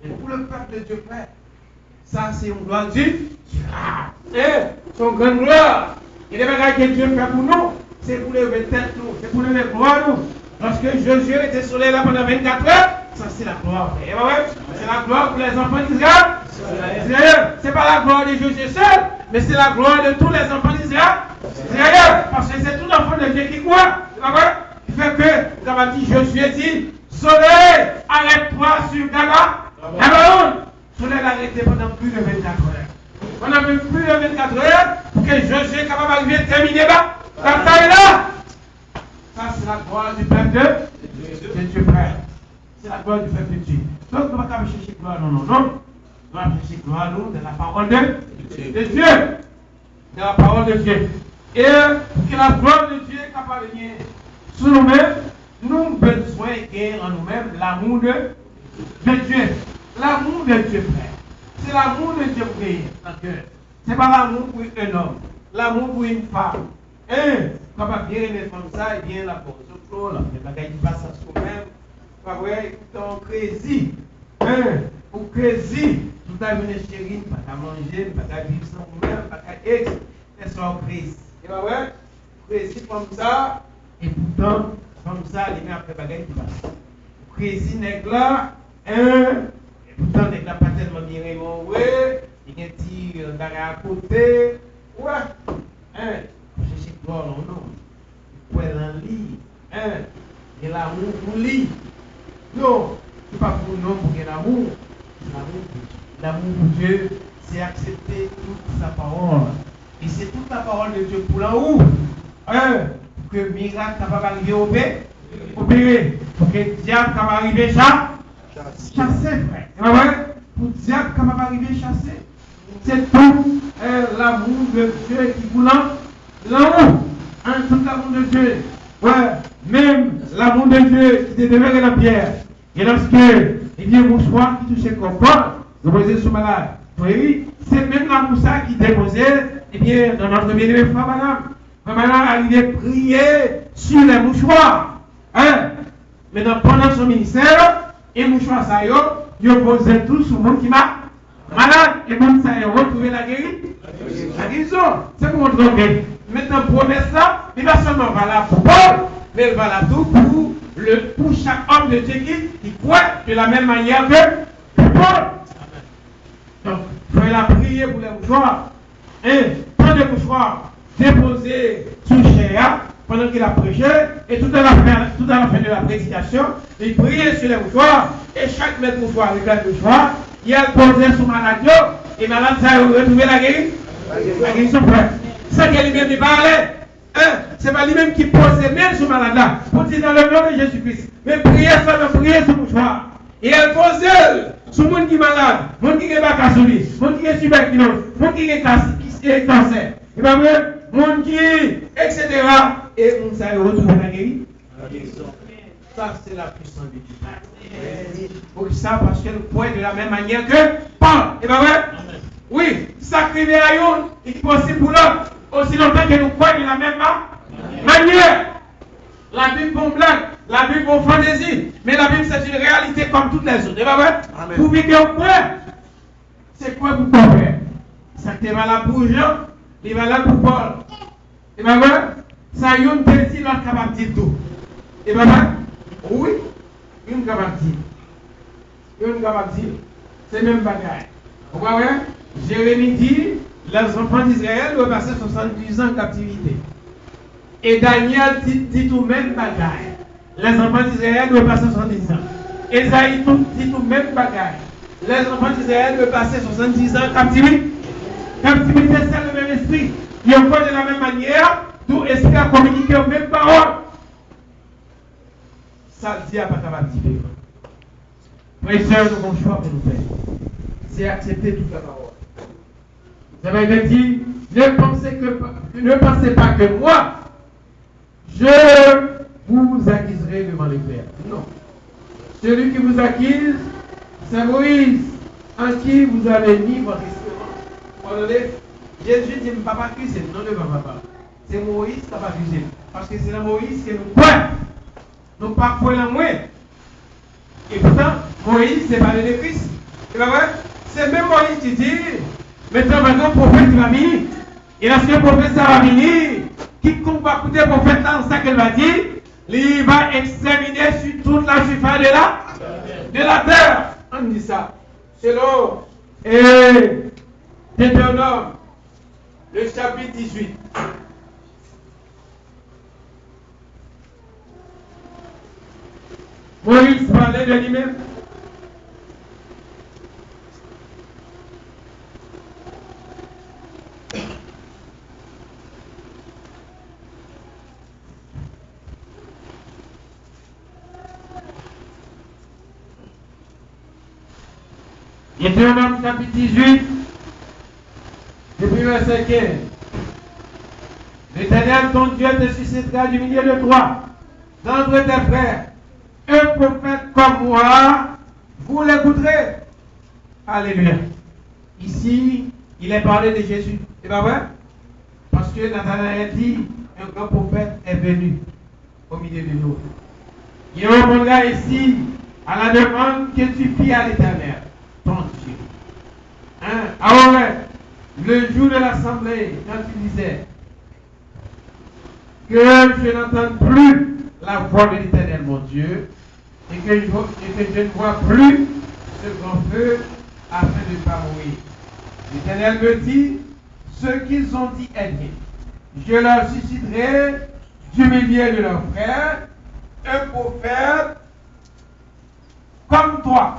Et pour le peuple de Dieu, frère, ça c'est une gloire de Dieu. C'est une grande gloire. Et les bagages que Dieu fait pour nous, c'est pour lever tête nous, c'est pour lever gloire nous. Lorsque Josué était sur là pendant 24 heures, ça c'est la gloire. C'est la gloire pour les enfants d'Israël. C'est pas la gloire de Josué seul, mais c'est la gloire de tous les enfants d'Israël. Parce que c'est tout enfant de Dieu qui croit. C'est pas vrai? Il fait que, comme a dit Josué dit, soleil, arrête-toi sur Gabaon. Soleil arrêté pendant plus de 24 heures. Pendant plus de 24 heures, pour que Josué soit capable d'arriver terminer la bataille là. Ça, c'est la gloire du peuple de Dieu, frère. C'est la gloire du peuple de Dieu. Donc, nous ne va pas chercher gloire, non. Nous va chercher gloire, nous, de la parole de Dieu. De la parole de Dieu. Et pour que la gloire de Dieu est capable de venir sur nous-mêmes, nous avons besoin de gagner en nous-mêmes l'amour de Dieu. L'amour de Dieu, frère. C'est l'amour de Dieu pour gagner dans le cœur. Ce n'est pas l'amour pour un homme, l'amour pour une femme. Quand on bien aimer comme ça, il vient la pause au flot, là, il y a des passages quand même. Pas vrai, ton crazy. Ou crazy, tout à venir chérie, pas qu'à manger, pas qu'à vivre sans vous-même, pas qu'à ex, mais soit crazy. Et pas vrai, crazy comme ça, et pourtant, comme ça, il y a après bagaille qui passe. Crazy n'est là, et pourtant, n'est pas tellement bien aimé, il y a un petit derrière à côté, ouais, je sais gloire, non. Pour un lit, et l'amour pour lui. Non, ce n'est pas pour nous pour qu'il y ait l'amour. L'amour pour Dieu, c'est accepter toute sa parole. Et c'est toute la parole de Dieu pour l'en haut. Pour que le miracle ne va pas arriver opérer. Pour que le diable ne va pas arriver chasser, frère. Pour le diable ne va pas arriver chasser. C'est tout l'amour de Dieu qui vous l'en haut. Tout l'amour de Dieu. Même l'amour de Dieu qui était demeuré dans la pierre. Et lorsque il y a un mouchoir qui touchait comme corps, reposé sur malade. C'est même l'amour ça qui déposait, dans notre bien-aimé Frère Madame. Frère Madame arrivait à prier sur les mouchoirs. Maintenant, pendant son ministère, les mouchoirs ça y posait tout sur le monde qui m'a malade. Et même ça y a retrouvé la guérison. C'est pour montrer que maintenant, promesse là, il va seulement valable pour Paul, mais il valable tout pour chaque homme de Dieu qui croit de la même manière que Paul. Donc, il faut la prier pour les mouchoirs. Et prendre les mouchoirs, déposer sous Chéa pendant qu'il a prêché, et tout à la fin de la prédication, il priait sur les mouchoirs, et chaque maître mouchoir avec le mouchoir, il a posé sur maladie, et malade ça a retrouvé la guérison. Ça qu'elle vient de parler, C'est pas lui-même qui pose les mains sur le malade là. Pour dire dans le nom de Jésus-Christ. Mais priez seulement, priez sur mouchoir. Et elle pose elle sur le monde qui est malade, le monde qui est pas cassoulis, le monde qui est tuberculose, le monde qui est cancer. Et bien, le monde qui est, etc. Et on s'est retrouvé à la guérison. Ça, c'est la puissance de Dieu. Pour ça, parce qu'elle pointe de la même manière que Paul. Et bien, oui, sacrifier à une, il est possible pour l'autre. Aussi longtemps que nous croyons de la même manière. La Bible pour blague, la Bible pour fantaisie, mais la Bible c'est une réalité comme toutes les autres. Et bien, vous vivez au point. C'est quoi pour Paul? Ça qui est valable pour Jean, il est valable pour Paul. Et bien, ça y est, une petite l'autre capable de dire tout. Et bien, oui, une capable de dire. Une capable de dire. C'est le même bagage. Vous voyez? Jérémie dit, les enfants d'Israël doivent passer 70 ans en captivité. Et Daniel dit tout même bagaille. Les enfants d'Israël doivent passer 70 ans. Esaïe dit tout même bagaille. Les enfants d'Israël doivent passer 70 ans en captivité. Captivité, c'est le même esprit. Ils ont de la même manière, tout esprit a communiqué aux mêmes paroles. Ça dit à pas capable de dire. Frères, nous avons choix pour nous faire. C'est accepter toute la parole. Ça va être dit, ne pensez pas que moi, je vous accuserai devant les pères. Non. Celui qui vous accuse, c'est Moïse, en qui vous avez mis votre espérance. Jésus dit, papa accuse, non de papa. C'est Moïse qui va accuser. Parce que c'est la Moïse qui nous croit. Nous ne pas la moins. Et pourtant, Moïse, c'est parler de Christ. C'est même Moïse qui dit, maintenant, le prophète va venir. Et lorsque le prophète va venir, quiconque va écouter le prophète dans ça qu'elle va dire, il va exterminer sur toute la surface de la terre. On dit ça. Selon Deutéronome, le chapitre 18. Moïse parlait de lui-même. Deutéronome chapitre 18, depuis verset 15. L'Éternel, ton Dieu, te suscitera du milieu de toi, d'entre tes frères, un prophète comme moi, vous l'écouterez. Alléluia. Ici, il est parlé de Jésus. C'est pas vrai? Parce que Nathanaël dit, un grand prophète est venu au milieu de nous. Il répondra ici à la demande que tu fis à l'Éternel, ton Dieu. Alors, le jour de l'assemblée, quand tu disais que je n'entends plus la voix de l'Éternel, mon Dieu, et que je ne vois plus ce grand feu afin de ne pas mourir. L'Éternel me dit, ce qu'ils ont dit est bien. Je leur susciterai du milieu de leurs frères un prophète comme toi.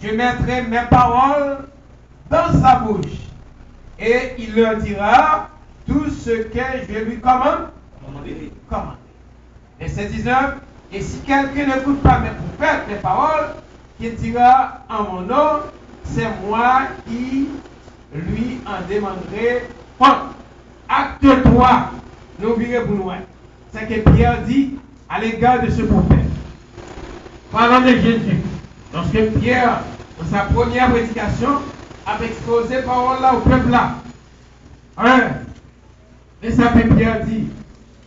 Je mettrai mes paroles dans sa bouche et il leur dira tout ce que je lui commande. Verset 19. Et si quelqu'un n'écoute pas mes prophètes, mes paroles, qu'il dira en mon nom, c'est moi qui lui en demanderai compte. Acte 3, nous verrons pour loin. C'est que Pierre dit à l'égard de ce prophète. Parlant de Jésus. Lorsque Pierre, dans sa première prédication, a exposé parole là au peuple là. Et ça fait Pierre dit,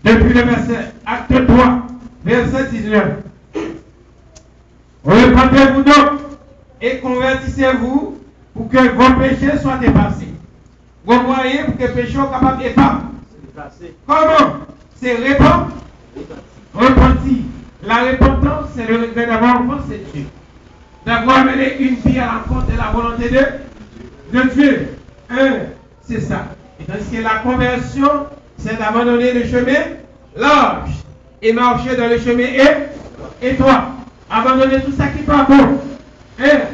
depuis le verset, acte 3, verset 19. Repentez-vous donc et convertissez-vous pour que vos péchés soient dépassés. Vous voyez pour que les péchés soient capables de dépasser. Comment? C'est répandre, repentir. La repentance, c'est le regret d'avoir offensé Dieu. D'avoir amené une vie à l'encontre de la volonté de Dieu. C'est ça. Et tandis que la conversion, c'est d'abandonner le chemin large et marcher dans le chemin étroit. Abandonner tout ça qui n'est pas bon.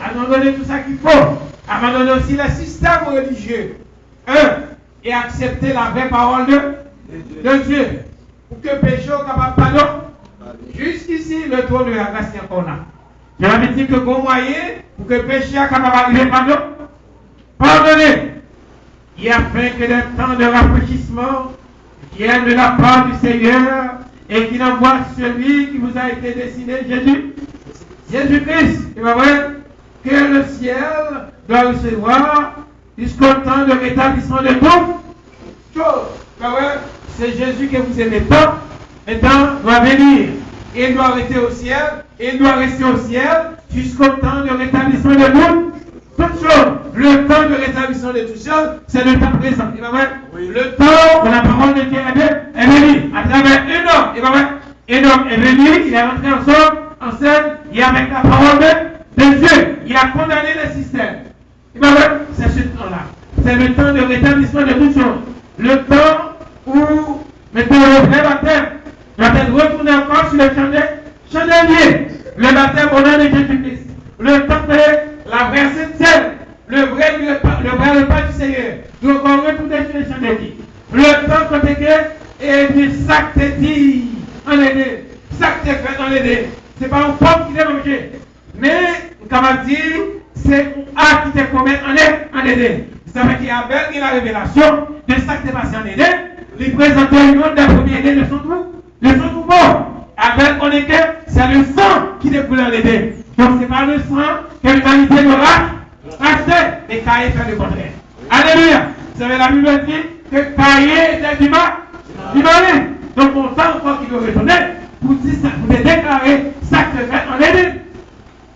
Abandonner tout ça qu'il faut. Abandonner aussi le système religieux. Et accepter la vraie parole de Dieu. Pour que le péché soit capable de pardon. Jusqu'ici, le trône de la grâce est encore là. Je vais dire que bon moyen pour que le péché soit capable d'arriver pardon. Pardonnez. Il a fait que des temps de rafraîchissement viennent de la part du Seigneur et qu'il envoie celui qui vous a été destiné, Jésus-Christ. Et vrai que le ciel doit recevoir jusqu'au temps de rétablissement de toutes choses. C'est Jésus que vous aimez tant, maintenant doit venir. Il doit rester au ciel, il doit rester au ciel jusqu'au temps de rétablissement de toutes choses. Le temps de rétablissement de toutes choses, c'est le temps présent. Et oui. Le temps où la parole de Dieu est venue à travers un homme. Et un homme est venu, il est rentré en scène, et avec la parole de Dieu, il a condamné le système. C'est ce temps-là. C'est le temps de rétablissement de toutes choses. Le temps où, maintenant, le vrai baptême doit être retourné encore sur le chandelier. Le baptême au nom de Jésus-Christ. Le temps de la vraie sainte, le vrai repas du Seigneur doit encore retourner sur le chandelier. Le temps quand et puis ça que t'es dit en aidé, ça que t'es fait en aidé. C'est pas un pomme qui t'a mangé. Mais, comme on dit, c'est un acte qui t'est commis en aidé. Ça veut dire qu'Abel, il a la révélation de ça qui t'est passé en aidé. Il présente une autre des premiers aidés de son troupeau. Abel, on est que c'est le sang qui découle en aidé. Donc, ce n'est pas le sang que l'humanité doit racheter. Et Caïn fait le contraire. Alléluia. Vous savez, la Bible dit que Caïn était du mal. Donc, on sent encore qu'il doit retourner pour déclarer ça que fait en aidé.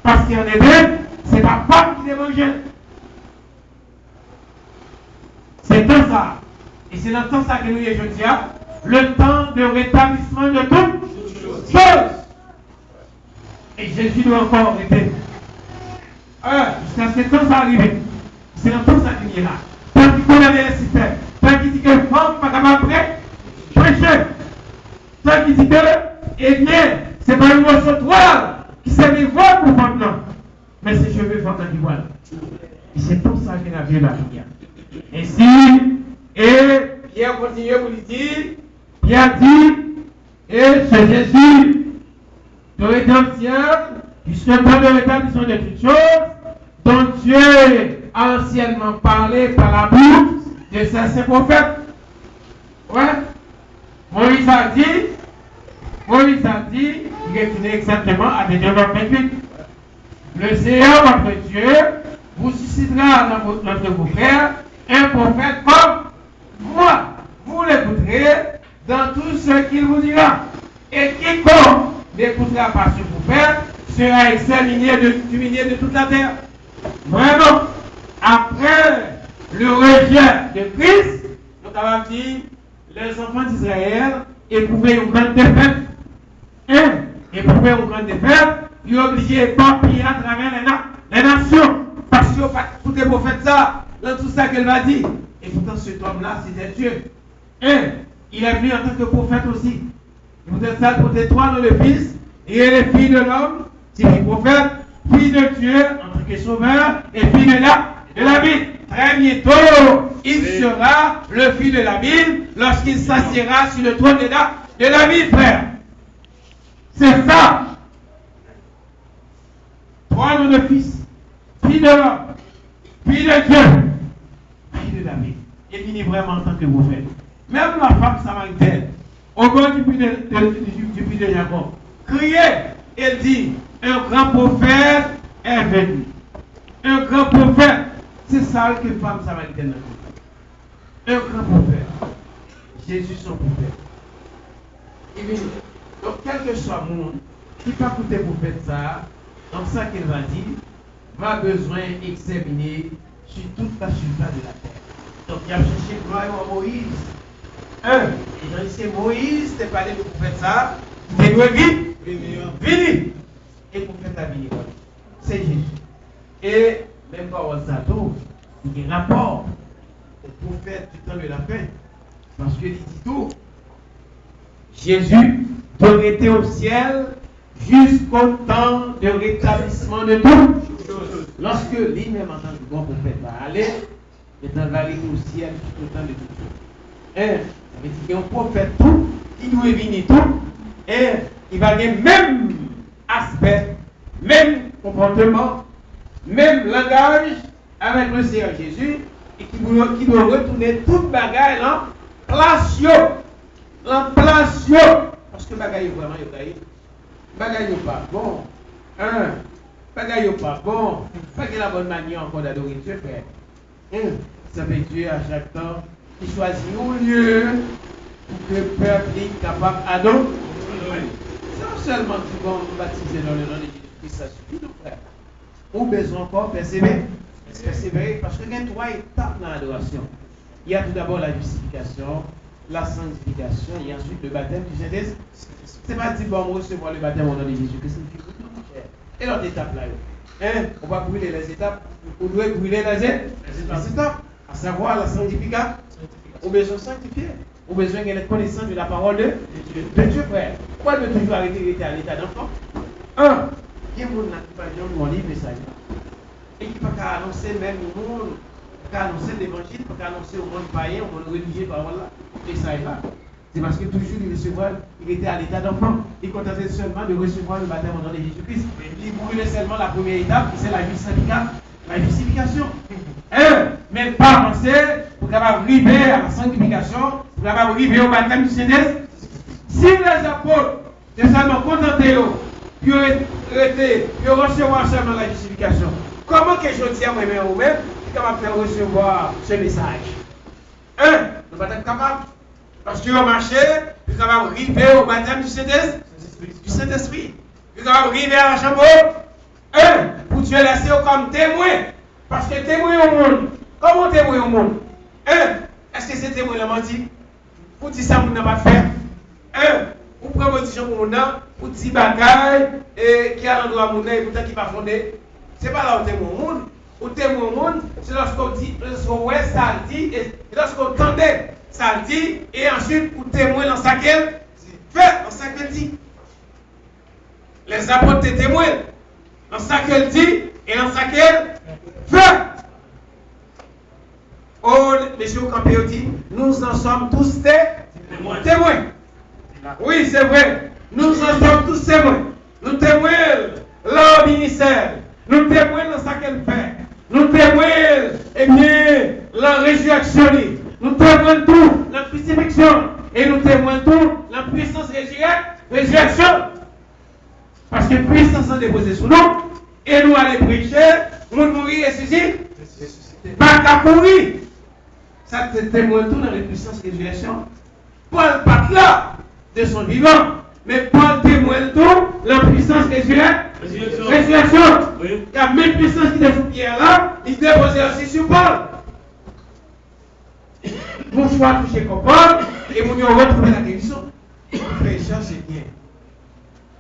Parce qu'en aidé, c'est la femme qui démange. C'est dans ça. Et c'est dans ce sens que nous y aujourd'hui, le temps de rétablissement de toutes choses. Et Jésus doit encore répéter. Jusqu'à ce temps ça arrive. C'est dans tout ça qu'il est là. Tant qu'il connaît le système, tant qu'il dit que femme pas capable de prêcher, tant qu'il dit que, eh bien, c'est pas une motion toile qui s'est mis voir pour femme non. Mais c'est cheveux femme qui voit. Et c'est tout ça qu'il a vu la lumière. Ainsi, et Pierre continue pour lui dire, Pierre dit, et ce Jésus de rédemption, jusqu'au temps de rétablissement de toutes choses, dont Dieu a anciennement parlé par la bouche de ses prophètes. Ouais. Moïse a dit, il est fini exactement à Deutéronome 28. Le Seigneur, votre Dieu, vous suscitera dans vos frères un prophète comme moi. Vous l'écouterez dans tout ce qu'il vous dira. Et quiconque n'écoutera pas ce prophète sera exterminé de toute la terre. Vraiment, après le rejet de Christ, nous avons dit, les enfants d'Israël éprouvaient une grande défaite. Éprouvaient une grande défaite, ils sont obligés d'éparpiller à travers les nations. Parce que tous les prophètes, ça, dans tout ça qu'elle va dire. Et pourtant, cet homme-là, c'était Dieu. Il est venu en tant que prophète aussi. Peut-être ça, peut-être toi dans le Fils, et les filles de l'homme, c'est les prophètes, fille de Dieu en tant que sauveur, et fille de la Bible. Très bientôt, il sera le fils de la Bible lorsqu'il s'assiera sur le trône de la Bible, frère. C'est ça. Trône de fils, fille de l'homme, fille de Dieu, fille de la Bible. Et il est vraiment en tant que prophète. Même la femme samaritaine, au bord du puits de Jacob, criait, elle dit, un grand prophète est venu. Un grand prophète, c'est ça que une femme samaritaine a dit. Un grand prophète. Jésus son prophète. Il vient. Donc, quel que soit le monde qui va écouter prophète ça, donc ça qu'il va dire, va besoin d'examiner sur toute la surface de la terre. Donc, il a cherché gloire à Moïse. Et donc, c'est Moïse, t'es parlé de prophète ça, il doit venir. Et le prophète a venu. C'est Jésus. Et même pas au Zato, il y a un rapport au prophète du temps de la fin. Parce que il dit tout. Jésus doit rester au ciel jusqu'au temps de rétablissement de tout. Lorsque lui-même en tant que bon prophète va aller, il va aller au ciel jusqu'au temps de tout. Hein? Ça veut dire qu'il y a un prophète tout, qui doit venir tout, et il va avoir même aspect, même comportement, même langage avec le Seigneur Jésus, et qui doit retourner toute bagaille en place. En place. Parce que bagaille vraiment, bagaille pas bon. Hein? Bagaille pas bon. Pas que la bonne manière encore d'adorer Dieu, frère. Hein? Ça fait Dieu à chaque temps. Il choisit un lieu pour que le peuple soit capable d'adorer. C'est non seulement tu vas nous baptiser dans le nom de Jésus-Christ, ça suffit, nos frères. Ou besoin encore persévérer. Persévérer parce qu'il y a trois étapes dans l'adoration. Il y a tout d'abord la justification, la sanctification et ensuite le baptême du Saint-Esprit. C'est pas dire bon, moi recevoir le baptême au nom de Jésus-Christ, c'est une figure de mon cher. Et l'autre étape là, hein? On va brûler les étapes. On doit brûler les étapes. À savoir la sanctification. On a besoin de sanctifier. On a besoin de connaissance de la parole de Dieu, frère. Pourquoi ne toujours arrêter à l'état d'enfant? Un, il y a des gens qui ne peuvent pas lire le message. Et qui ne peuvent pas annoncer même au monde, pas annoncer l'évangile, pas annoncer au monde païen, au monde religieux, par là, le message là. C'est parce que toujours il était à l'état d'enfant. Il contentait seulement de recevoir le baptême au nom de Jésus-Christ. Il brûlait seulement la première étape, c'est la justification. Mais pas avancer pour capable arriver à la sanctification, pour capable arriver au baptême du Saint-Esprit. Si les apôtres ne seulement contentés, puis recevoir seulement la justification, comment que je tiens moi-même ou même capable de faire recevoir ce message? Nous ne sommes pas capables. Parce que au marché, nous avons arrivé au baptême du Saint-Esprit. Nous avons arrivé à la chambre. Pour Dieu laisser comme témoin. Parce que témoin au monde. Comment témoin au monde? Est-ce que c'est témoin la menti? Pour dire ça, on n'a pas fait. Pour prendre position pour mon pour dire bagaille et qui a l'endroit mon et pourtant qui va fonder. C'est pas là où témoin au monde. Au témoin au monde, c'est lorsqu'on dit, lorsqu'on ouais ça dit et lorsqu'on tendait. Ça dit, et ensuite, pour témoin dans sa gueule, fait dans sa gueule dit. Les apôtres étaient témoins dans sa gueule dit, et dans sa gueule fait. Oh, les au campé dit, nous en sommes tous témoins. Oui, c'est vrai. Nous en sommes tous témoins. Nous témoins leur ministère. Nous témoins dans sa gueule fait. Nous témoins, eh bien, la résurrection. Nous témoignons tout la crucifixion et nous témoignons tout la puissance résurrection. Parce que puissance est déposée sur nous et nous allons prêcher, nous mourir et ressusciter. Pas qu'à mourir. Ça témoigne tout dans la puissance résurrection. Paul pas là de son vivant, mais Paul témoigne tout la puissance résurrection. Il y a même puissance qui est sur Pierre là, il dépose aussi sur Paul. Mon choix touché comme Paul et mon y retrouver la guérison. Frère, c'est bien.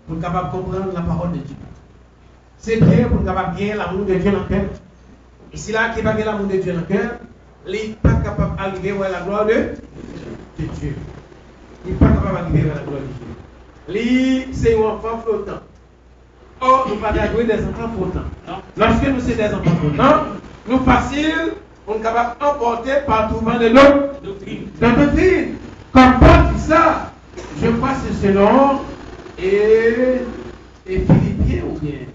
Pour être capable de comprendre la parole de Dieu. C'est bien pour être capable de gagner l'amour de Dieu dans le cœur. Et si là, qui va gagner l'amour de Dieu dans le cœur, il n'est pas capable d'arriver à la gloire de Dieu. Il n'est pas capable d'arriver à la gloire de Dieu. Lui, c'est un enfant flottant. Or, nous ne pouvons pas jouer des enfants flottants. Lorsque nous sommes des enfants flottants, nous facile. On est capable d'emporter par tout vent de l'eau. Doctrine. Comme Paul dit ça, je crois que c'est selon et Philippiens ou bien.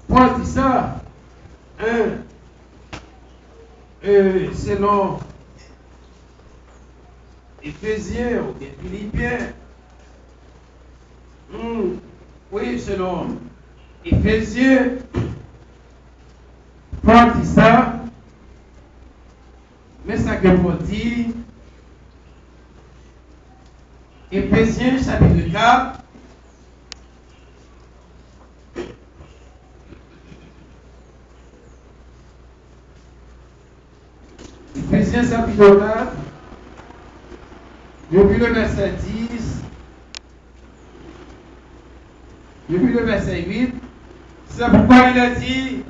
Paul dit ça. Selon Éphésiens ou bien Philippiens. Oui, selon Éphésiens. Paul dit ça. Mais ça que Paul dit, Éphésiens chapitre 4, Éphésiens chapitre 4, depuis le verset 10, depuis le verset 8, c'est pourquoi il a dit,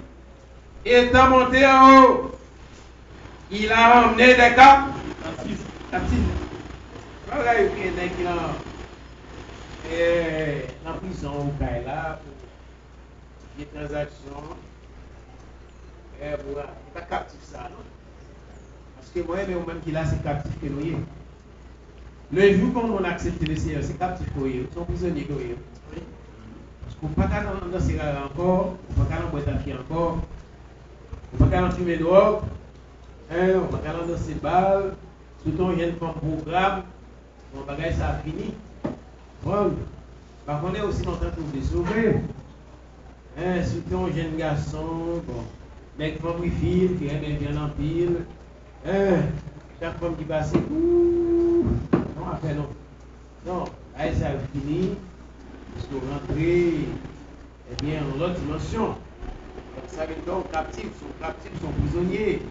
étant monté en haut, il a emmené des captifs. Voilà, il y a des qui en prison au Kaila pour des transactions. Il n'est pas captif ça, non? Parce que moi, même qui là, c'est captif que nous y est. Le jour où on accepte le Seigneur, c'est captif pour eux, ils sont prisonniers pour eux. Parce qu'on ne peut pas dans ces gars encore, on ne peut pas dans boîte à pied encore, on ne peut pas dans fumer drogue, on ne peut pas dans ces balles, surtout on vient de faire un programme, mon bagage ça a fini. Bon, par contre, on est aussi content pour les sauver. Surtout un jeune garçon, bon, mec femme fille, qui aime bien en pile. Chaque femme qui passe, non, après non. Non, là ça a fini, parce qu'on rentre, eh bien, en l'autre dimension. Donc ça veut dire captifs, sont prisonniers.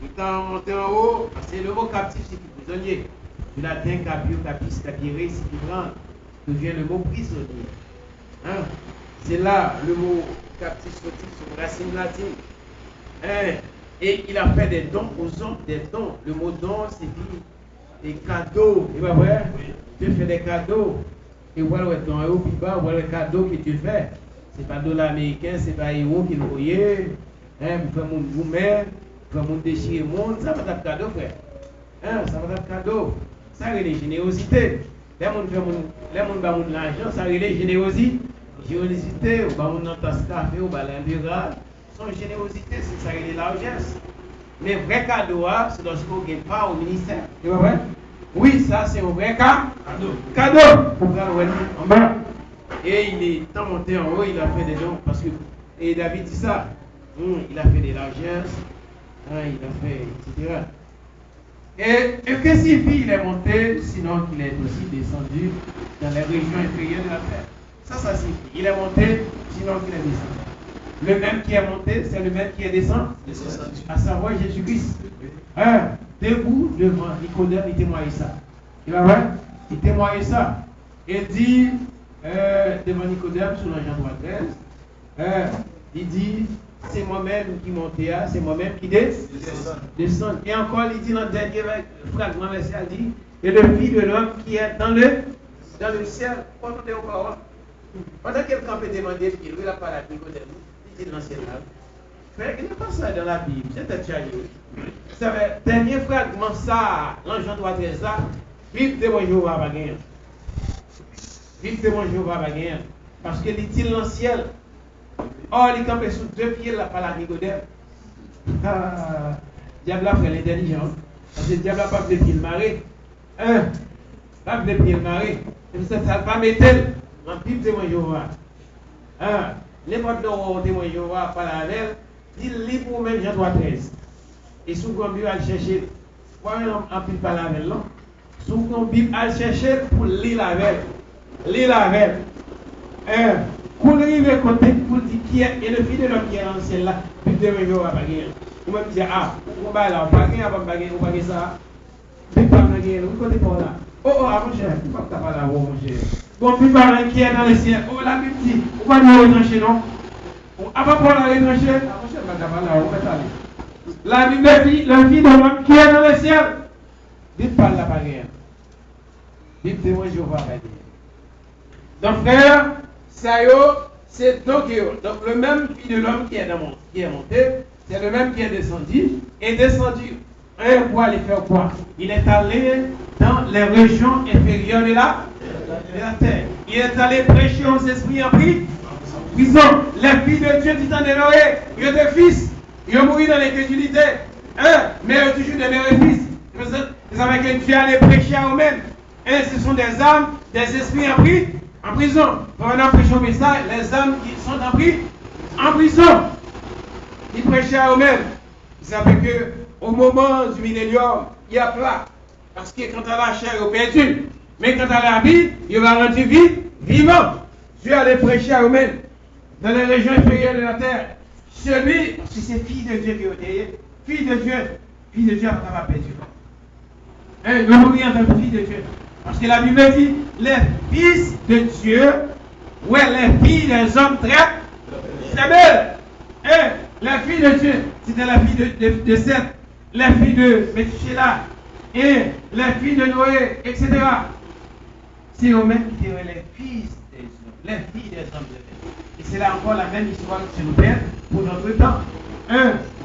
Tout en montant en haut, c'est le mot captif, c'est prisonnier. Du latin capio, capis, capire, c'est qui prend, devient le mot prisonnier. C'est là le mot captif sorti sur racine latine. Et il a fait des dons aux hommes, des dons. Le mot don signifie des cadeaux. Et pas vrai? Dieu fait des cadeaux. Et voilà ton héros qui bas, voilà le cadeau que Dieu fait. C'est pas dollar américain, c'est pas héros qui le voyait. Vous faites mon vous-même, vous faites mon déchirer le monde, ça va être cadeau, frère. Ça va être cadeau. Ça c'est la générosité. Les gens qui ont l'argent, ça c'est la générosité. Générosité, ou on a tasse café, ou l'imbiral. Son générosité, c'est ça qui est largesse. Mais vrai cadeau, c'est lorsqu'on ne gagne pas au ministère. Tu vois vrai? Oui, ça c'est un vrai cadeau. Pour en bas. Et il est tant monté en haut, il a fait des dons. Parce que, et David dit ça. Il a fait des largesses. Il a fait, etc. Et que signifie il est monté, sinon qu'il est aussi descendu dans les régions inférieures de la terre. Ça signifie. Il est monté, sinon qu'il est descendu. Le même qui est monté, c'est le même qui est descendu. À savoir Jésus-Christ. Debout devant Nicodème, il témoigne ça. Il va voir? Il témoigne ça. Il dit, devant Nicodème, sur Jean 3,13, il dit, c'est moi-même qui montais, c'est moi-même qui descend. Et encore, il dit dans le dernier fragment, il dit, et le Fils de l'homme qui est dans le ciel. Pendant quelqu'un peut demander, il a parlé à Nicodème. Il dit dans le ciel là. Frère, il n'y a pas ça dans la Bible, c'est un chargé. C'est le dernier fragment, ça, dans Jean 3,13 là, vive de mon Jéhovah va gagner. Vive de mon Jéhovah va gagner. Parce qu'il dit dans le ciel. Or, il est campé sous deux pieds là par la Nicodème. Diable a fait l'intelligence. Parce que le diable n'a pas fait pied le marée. Pas fait pied le marée. Et ça ne va pas mettre en Bible de mon Jéhovah. Les modes de mon Jéhovah par la veille. Il lit pour même Jean 3,13. Et souvent, Bible à chercher. Quoi, on peut pas la veille, non? Souvent, Bible à chercher pour lire la veille. Lire la veille. Pour arriver côté, pour dire qui est, et le Fils de l'homme qui est dans le ciel là, Bible de mon Jéhovah, ou même dire, on va là, on va gagner, on va gagner ça. Bible pas gagner, vous côté pour là. Mon cher, tu ne peux pas là, mon cher. Bon, Bible qui est dans le ciel. La Bible dit, on va nous retrancher, non? Avant pour la retrancher, la Bible dit, le Fils de l'homme qui est dans le ciel. Bible parle la bagarre. Bible de mon Jéhovah va dire. Donc, frère, ça y est, c'est donc le même Fils de l'homme qui est monté, c'est le même qui est descendu. Et descendu, pour aller faire quoi? Il est allé dans les régions inférieures de la terre. Il est allé prêcher aux esprits en prison. Les filles de Dieu dit en Noé, ils ont des fils, ils ont mouru dans l'incrédulité. Mais ils ont toujours des fils. Ils avaient que Dieu allait prêcher à eux-mêmes. Ce sont des âmes, des esprits en prison. Pendant prêcher au message, les âmes qui sont en prison, ils prêchaient à eux-mêmes. Ils savaient qu'au moment du millénium, il y a plat. Parce que quand à la chair, ils est perdu. Mais quand à la vie, il va rendre vivant. Dieu allait prêcher à eux-mêmes dans les régions inférieures de la terre. Celui, si c'est fille de Dieu qui est été, fille de Dieu, on va perdu. Nous mourons en tant que fille de Dieu. Parce que la Bible dit, les fils de Dieu, les filles des hommes très belles. Les filles de Dieu, c'était la fille de Seth, les filles de Métuséla, et les filles de Noé, etc. C'est eux-mêmes qui étaient les fils des hommes, les filles des hommes de Dieu. Et c'est là encore la même histoire qui se nous perd pour notre temps.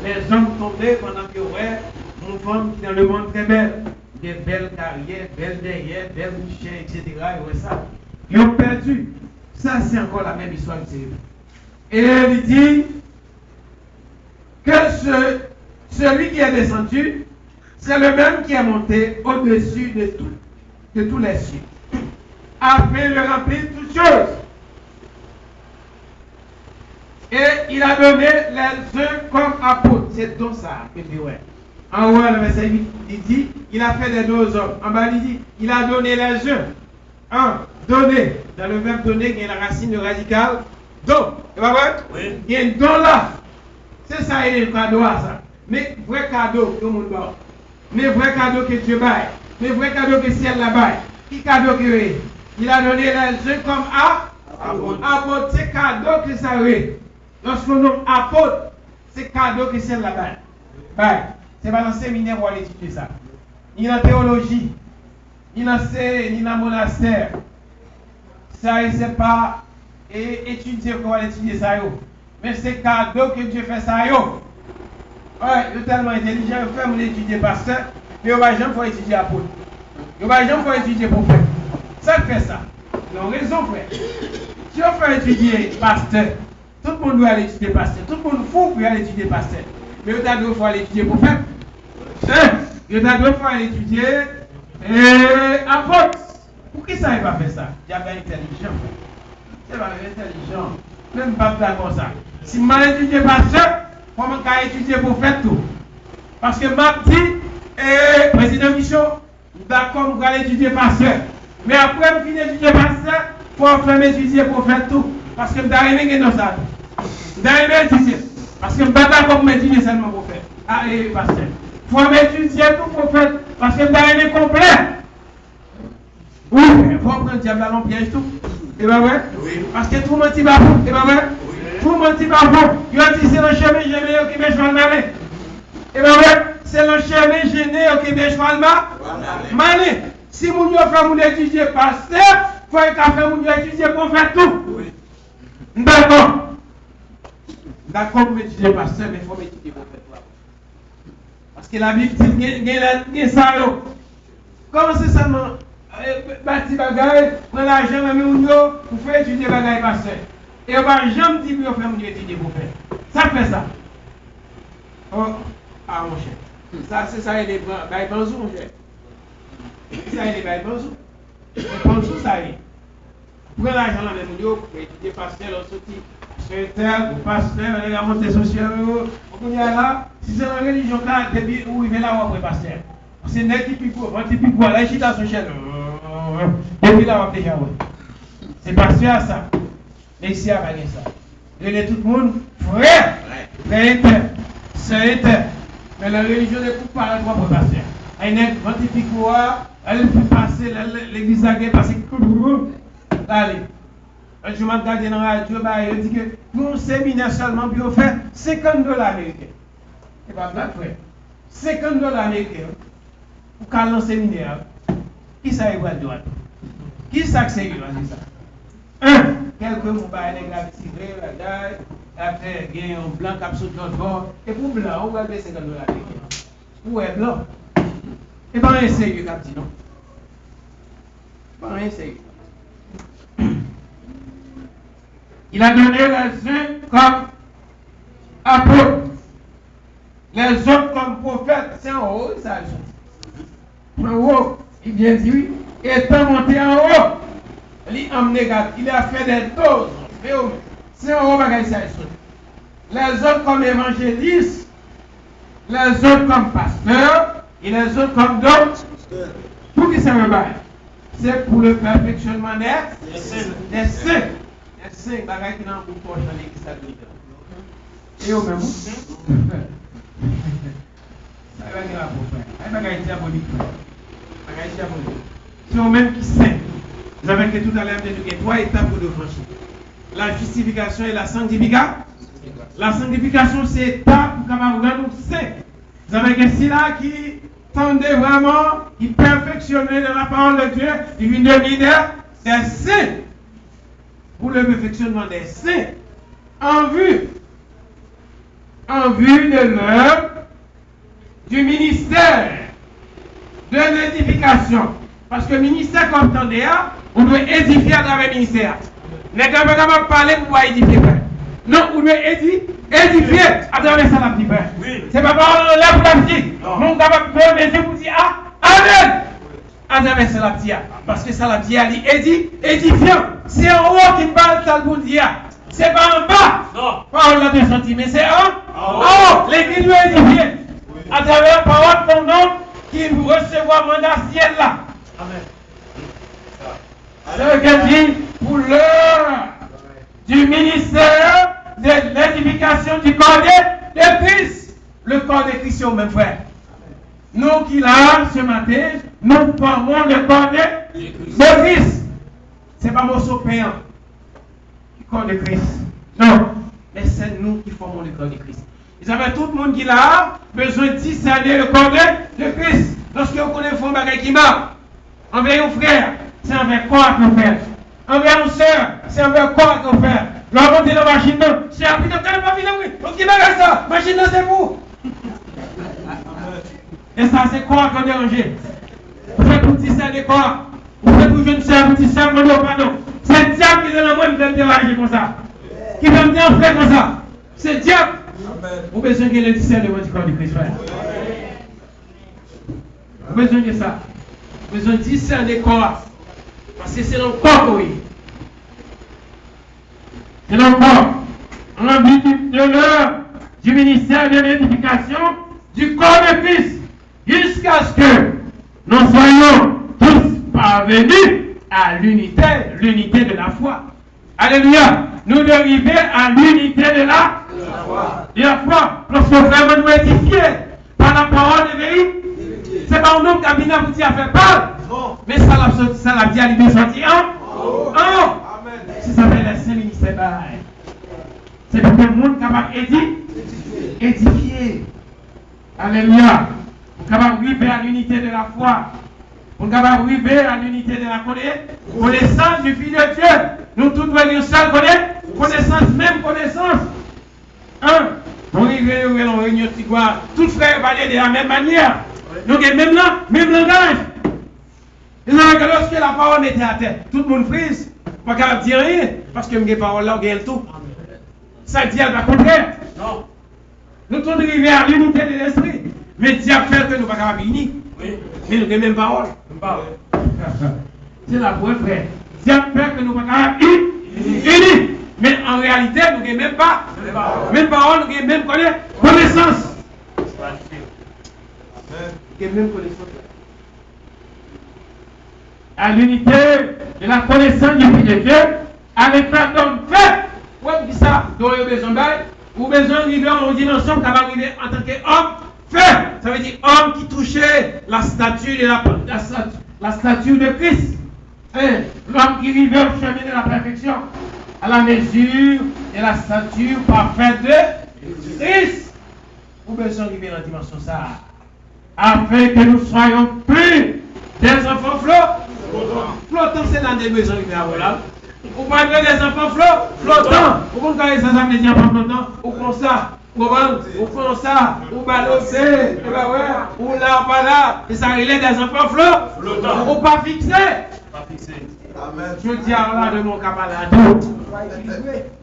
Les hommes tombaient pendant qu'il y aurait une femme qui est dans le monde très belle, des belles carrières, belles derrière, belles bouchées, etc. Et ça, ils ont perdu. Ça, c'est encore la même histoire que c'est. Et il dit que celui qui est descendu, c'est le même qui est monté au-dessus de tous les cieux, afin de remplir toutes choses. Et il a donné les uns comme apôtres. C'est donc ça que dit ouais. En haut, le verset 8, il dit, il a fait des deux hommes. En bas, il dit, il a donné les uns. Un, donner. Dans le verbe donner, il y a la racine radicale. Don. C'est pas vrai? Oui. Il y a un don là. C'est ça, il est le cadeau à ça. Mais vrai cadeau, tout le monde va. Mais vrai cadeau que Dieu baille. Mais vrai cadeau que ciel la baille. Qui cadeau que il a donné les uns comme apôtres. C'est cadeau que ça est. Lorsqu'on nomme apôtre, c'est cadeau que ciel la baille. C'est pas dans le séminaire où on étudier ça. Ni dans la théologie, ni dans le monastère. Ça, c'est pas étudier comment étudier ça. Mais c'est cadeau que Dieu fait ça. Ouais, il est tellement intelligent, il fait mon étudier pasteur, mais il ne va jamais étudier apôtre. Il ne va jamais étudier prophète. Ça fait ça. Ils ont raison, frère. Si on fait étudier pasteur, tout le monde doit aller étudier pasteur. Tout le monde fou pour aller étudier pasteur. Mais il y a deux fois aller étudier prophète. Il y a deux fois aller étudier apôtre. Pour qui ça ne va pas faire ça? Il y a pas intelligent. C'est pas intelligent. Même pas d'accord ça. Si je étudié pasteur, comment je étudier prophète tout? Parce que m'a dit, président Michaud, d'accord, je vais étudier pasteur. Mais après, je finis d'étudier pasteur, il faut faire étudier prophète tout. Parce que je vais dans ça. Je vais étudier. Parce que je ne vais pas d'accord pour étudier seulement prophète. Ah, et pasteur. Il faut m'étudier tout prophète. Parce que je vais complet. Oui, il faut prendre le diable à l'empiège tout. C'est pas vrai? Oui. Parce que tout le monde dit pas bon. C'est pas vrai? Oui. Tout le monde dit pas bon. Il a dit c'est le chemin gêné qui met cheval malé. C'est pas vrai? C'est le chemin gêné qui met cheval malé. Si vous avez fait mon étudier pasteur, il faut faire mon étudier pour faire tout. Oui. D'accord. D'accord pour étudier pasteur, mais il faut m'étudier pour faire tout. Parce que la Bible dit qu'il y a ça. Comment c'est seulement bâti bagaille, prendre l'argent, mais vous faites étudier bagaille pasteur. Et on va jamais dire que vous faites étudier pour faire. Ça fait ça. Oh, ah mon cher. Ça, c'est ça, il est bail banzou, mon cher. Ça, il est bail banzou. Banzou, ça y est. Prenez l'argent là, mais vous faites étudier pasteur, on sortit. Secrétaire, pasteur, les remontées sociales, on y a là. Si c'est la religion là, depuis où il est là, on va pasteur. C'est net typique, là, il chita dans son chien. Depuis là, on va déjà voir. C'est pasteur ça. Mais ici, on va gagner ça. Il y a tout le monde, frère, frère, sœur, mais la religion ne coupe pas la droit pour pasteur. Elle est typique, elle peut passer, l'église a gagné, passer. Allez. Je m'en regarde dans la radio, il dit que pour un séminaire seulement, puis on fait $50 américains. C'est pas blague, frère. $50 américains. Pour qu'à un séminaire, qui ça est droit? Qui ça que c'est ça? Quelques mots, les gars tirés, la gaille, après, il y a un blanc qui saute dans le bord. Et pour blanc, on va le $50 américains. Où est blanc? Et pas un sérieux, capti, non? Pas un sérieux. Il a donné les uns comme apôtres, les autres comme prophètes. C'est en haut, ça a en haut, il vient dire, étant monté en haut, il a fait des doses. C'est en haut, ça les autres comme évangélistes, les autres comme pasteurs, et les autres comme d'autres. Pour qui ça me bat? C'est pour le perfectionnement des saints. C'est bagaille qui n'a pas pour dans l'église catholique. Et au même ça va dire la pour faire. Bagaille diabolique. Bagaille diabolique. C'est au même qui sait. Vous avez que tout à l'heure il y a 3 étapes pour le franchir. La justification et la sanctification. La sanctification c'est étape pour qu'on nous saint. Vous avez que c'est là qui tendait vraiment, qui perfectionnait dans la parole de Dieu, il vient devenir des saints. Pour le perfectionnement des saints, en vue de leur du ministère de l'édification. Parce que le ministère, comme tu as, on doit édifier à travers le ministère. N'est pas capable de parler pour édifier. Non, on doit édifier à travers ça, la petite frère. C'est pas parole là pour la petite. Non, on est capable de faire pour dire Amen. À travers ça, la petite. Parce que ça, la petite, elle dit édifiant. C'est en haut qui parle, ça le dire. C'est pas en bas. Non. Parole là de senti, mais c'est en haut. L'église doit édifier. À travers la parole de ton nom qui vous recevoir mandat ciel là. Amen. C'est ce que dit pour l'heure du ministère de l'édification du corps de Christ. Le corps de Christ, c'est même frère. Nous qui là, ce matin, nous formons le corps de Christ. Ce n'est pas mon sopéant, le corps de Christ. Non, mais c'est nous qui formons le corps de Christ. Vous savez, tout le monde qui là besoin de discerner le corps de Christ. Lorsque vous connaissez le fond bagage qui marche, envers un frère, c'est envers quoi qu'on fait. Envers une soeur, c'est envers quoi qu'on fait. L'on monte dans la machine, c'est un peu de temps, pas fini, oui. Donc, il va ça, machine, c'est vous. Et ça, c'est quoi qu'on dérange? Vous faites pour discerner quoi? Vous faites pour jeune soeur, pour discerner, non, pardon. C'est le diable qui est dans le monde qui veut me déranger comme ça. Qui veut me déranger comme ça. C'est le diable. Vous avez besoin de le discernement du corps de Christ, frère. Vous avez besoin de ça. Vous avez besoin de discerner le corps. Parce que c'est dans le corps, oui. C'est dans le corps. En but de l'heure du ministère de l'édification du corps de Christ. Jusqu'à ce que nous soyons tous parvenus à l'unité de la foi. Alléluia. Nous dériver à l'unité de la foi. De la foi. Lorsque vraiment nous édifier par la parole de vérité. C'est pas un homme qui a bien pour dire à faire parle. Mais ça l'a dit à l'idée sorti c'est ça fait la saint ministère. C'est pour que le monde capable d'édifier. Alléluia. Pour capable arriver à l'unité de la foi. Pour capable arriver à l'unité de la connaissance du Fils de Dieu. Nous tous devons une seule connaissance, même connaissance. On arrive en réunion de Tigouard. Tous frères parlent de la même manière. Nous avons même langage. Et lorsque la parole était à terre, tout le monde frise. Pas capable de dire rien. Parce que les paroles là, on gagne tout. Ça dit à la contraire. Non. Nous tous arrivés à l'unité de l'esprit. Mais Dieu fait que nous ne sommes pas capables de unir. Mais nous avons même parole. C'est la vraie frère. Dieu fait que nous ne sommes pas capables d'unir. Mais en réalité, nous n'avons même pas. Même parole, nous n'avons même connaissance. Nous n'avons même connaissance. À l'unité de la connaissance du Fils de Dieu, à l'état d'homme fait. Oui, dit ça, donc il y a besoin d'aide, ou besoin d'arriver en dimension qui va arriver en tant qu'homme fait. Ça veut dire homme qui touchait la statue de la statue de Christ. L'homme qui arrivait au chemin de la perfection, à la mesure de la statue parfaite de Christ. Ou besoin d'arriver dans la dimension ça, afin que nous soyons plus des enfants flottants, c'est dans des besoins d'arriver à là. Vous parlez des enfants flottants. Vous comprenez ça, ça veut dire enfants flottants. Ou comme ça, ou comme ça, ou balancé, ou là, pas là. Et ça relève des enfants flottants. Ou pas fixés. Amen. Je dis à Allah de mon camarade.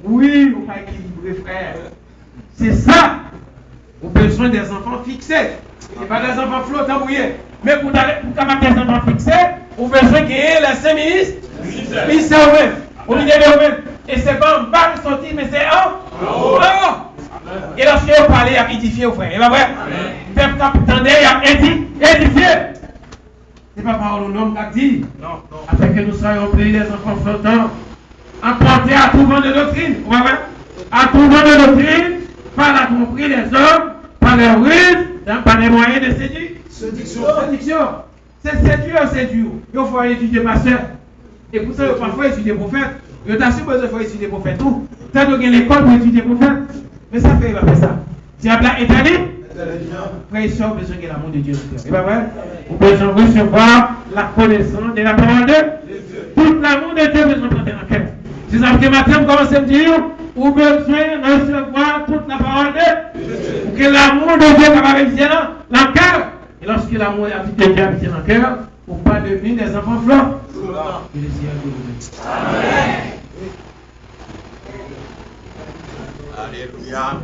Oui, ou pas équilibré, frère. C'est ça. Vous avez besoin des enfants fixés. Et pas des enfants flottants, vous voyez. Mais pour avoir des enfants fixés, vous avez besoin de gagner les 5 ministres. Ministère même. Au milieu de vous-même. Et c'est pas en bas de sortir, mais c'est en haut. Et lorsque vous parlez, il y a édifié, frère. Et bien, vrai? Le peuple qui attendait, il y a édifié. C'est pas parole au nom qui a dit. Non. Afin que nous soyons pris des enfants flottants, emportés à tout vent de doctrine. Vous voyez? À tout vent de doctrine, par la tromperie des hommes, par les ruses, par les moyens de séduction. C'est séduire. Il faut étudier pasteur. Et pour ça, il faut parfois étudier prophète. Il t'assure qu'il faut étudier prophète tout. Tant qu'il y a l'école pour étudier prophète. Mais ça fait, il va faire ça. Si la blague est allée, frère et soeur, besoin de l'amour de Dieu. Et bien, ouais, vous besoin de recevoir la connaissance de la parole de Dieu. Tout l'amour de Dieu besoin de prendre en cœur. C'est ça que matin, vous commencez à me dire, vous besoin de recevoir toute la parole de Dieu. Pour que l'amour de Dieu soit avec dans le cœur. Et lorsque l'amour a été habité dans le cœur, pour ne pas devenir des enfants flancs. Que le Seigneur vous bénisse. Amen. Alléluia.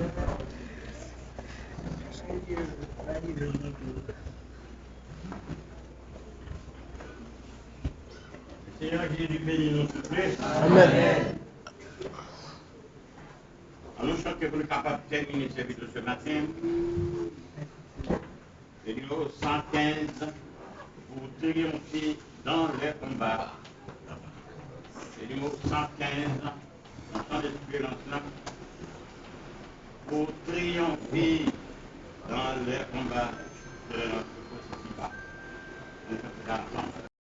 Seigneur Jésus, bénis nous, s'il vous plaît. Amen. Alors, je pense que vous êtes capable de terminer ce vidéo ce matin. Le numéro 115, vous triomphez dans les combats. Le numéro 115, on sent l'espérance là. Pour triompher dans les combats de notre processus. On fait ça ensemble.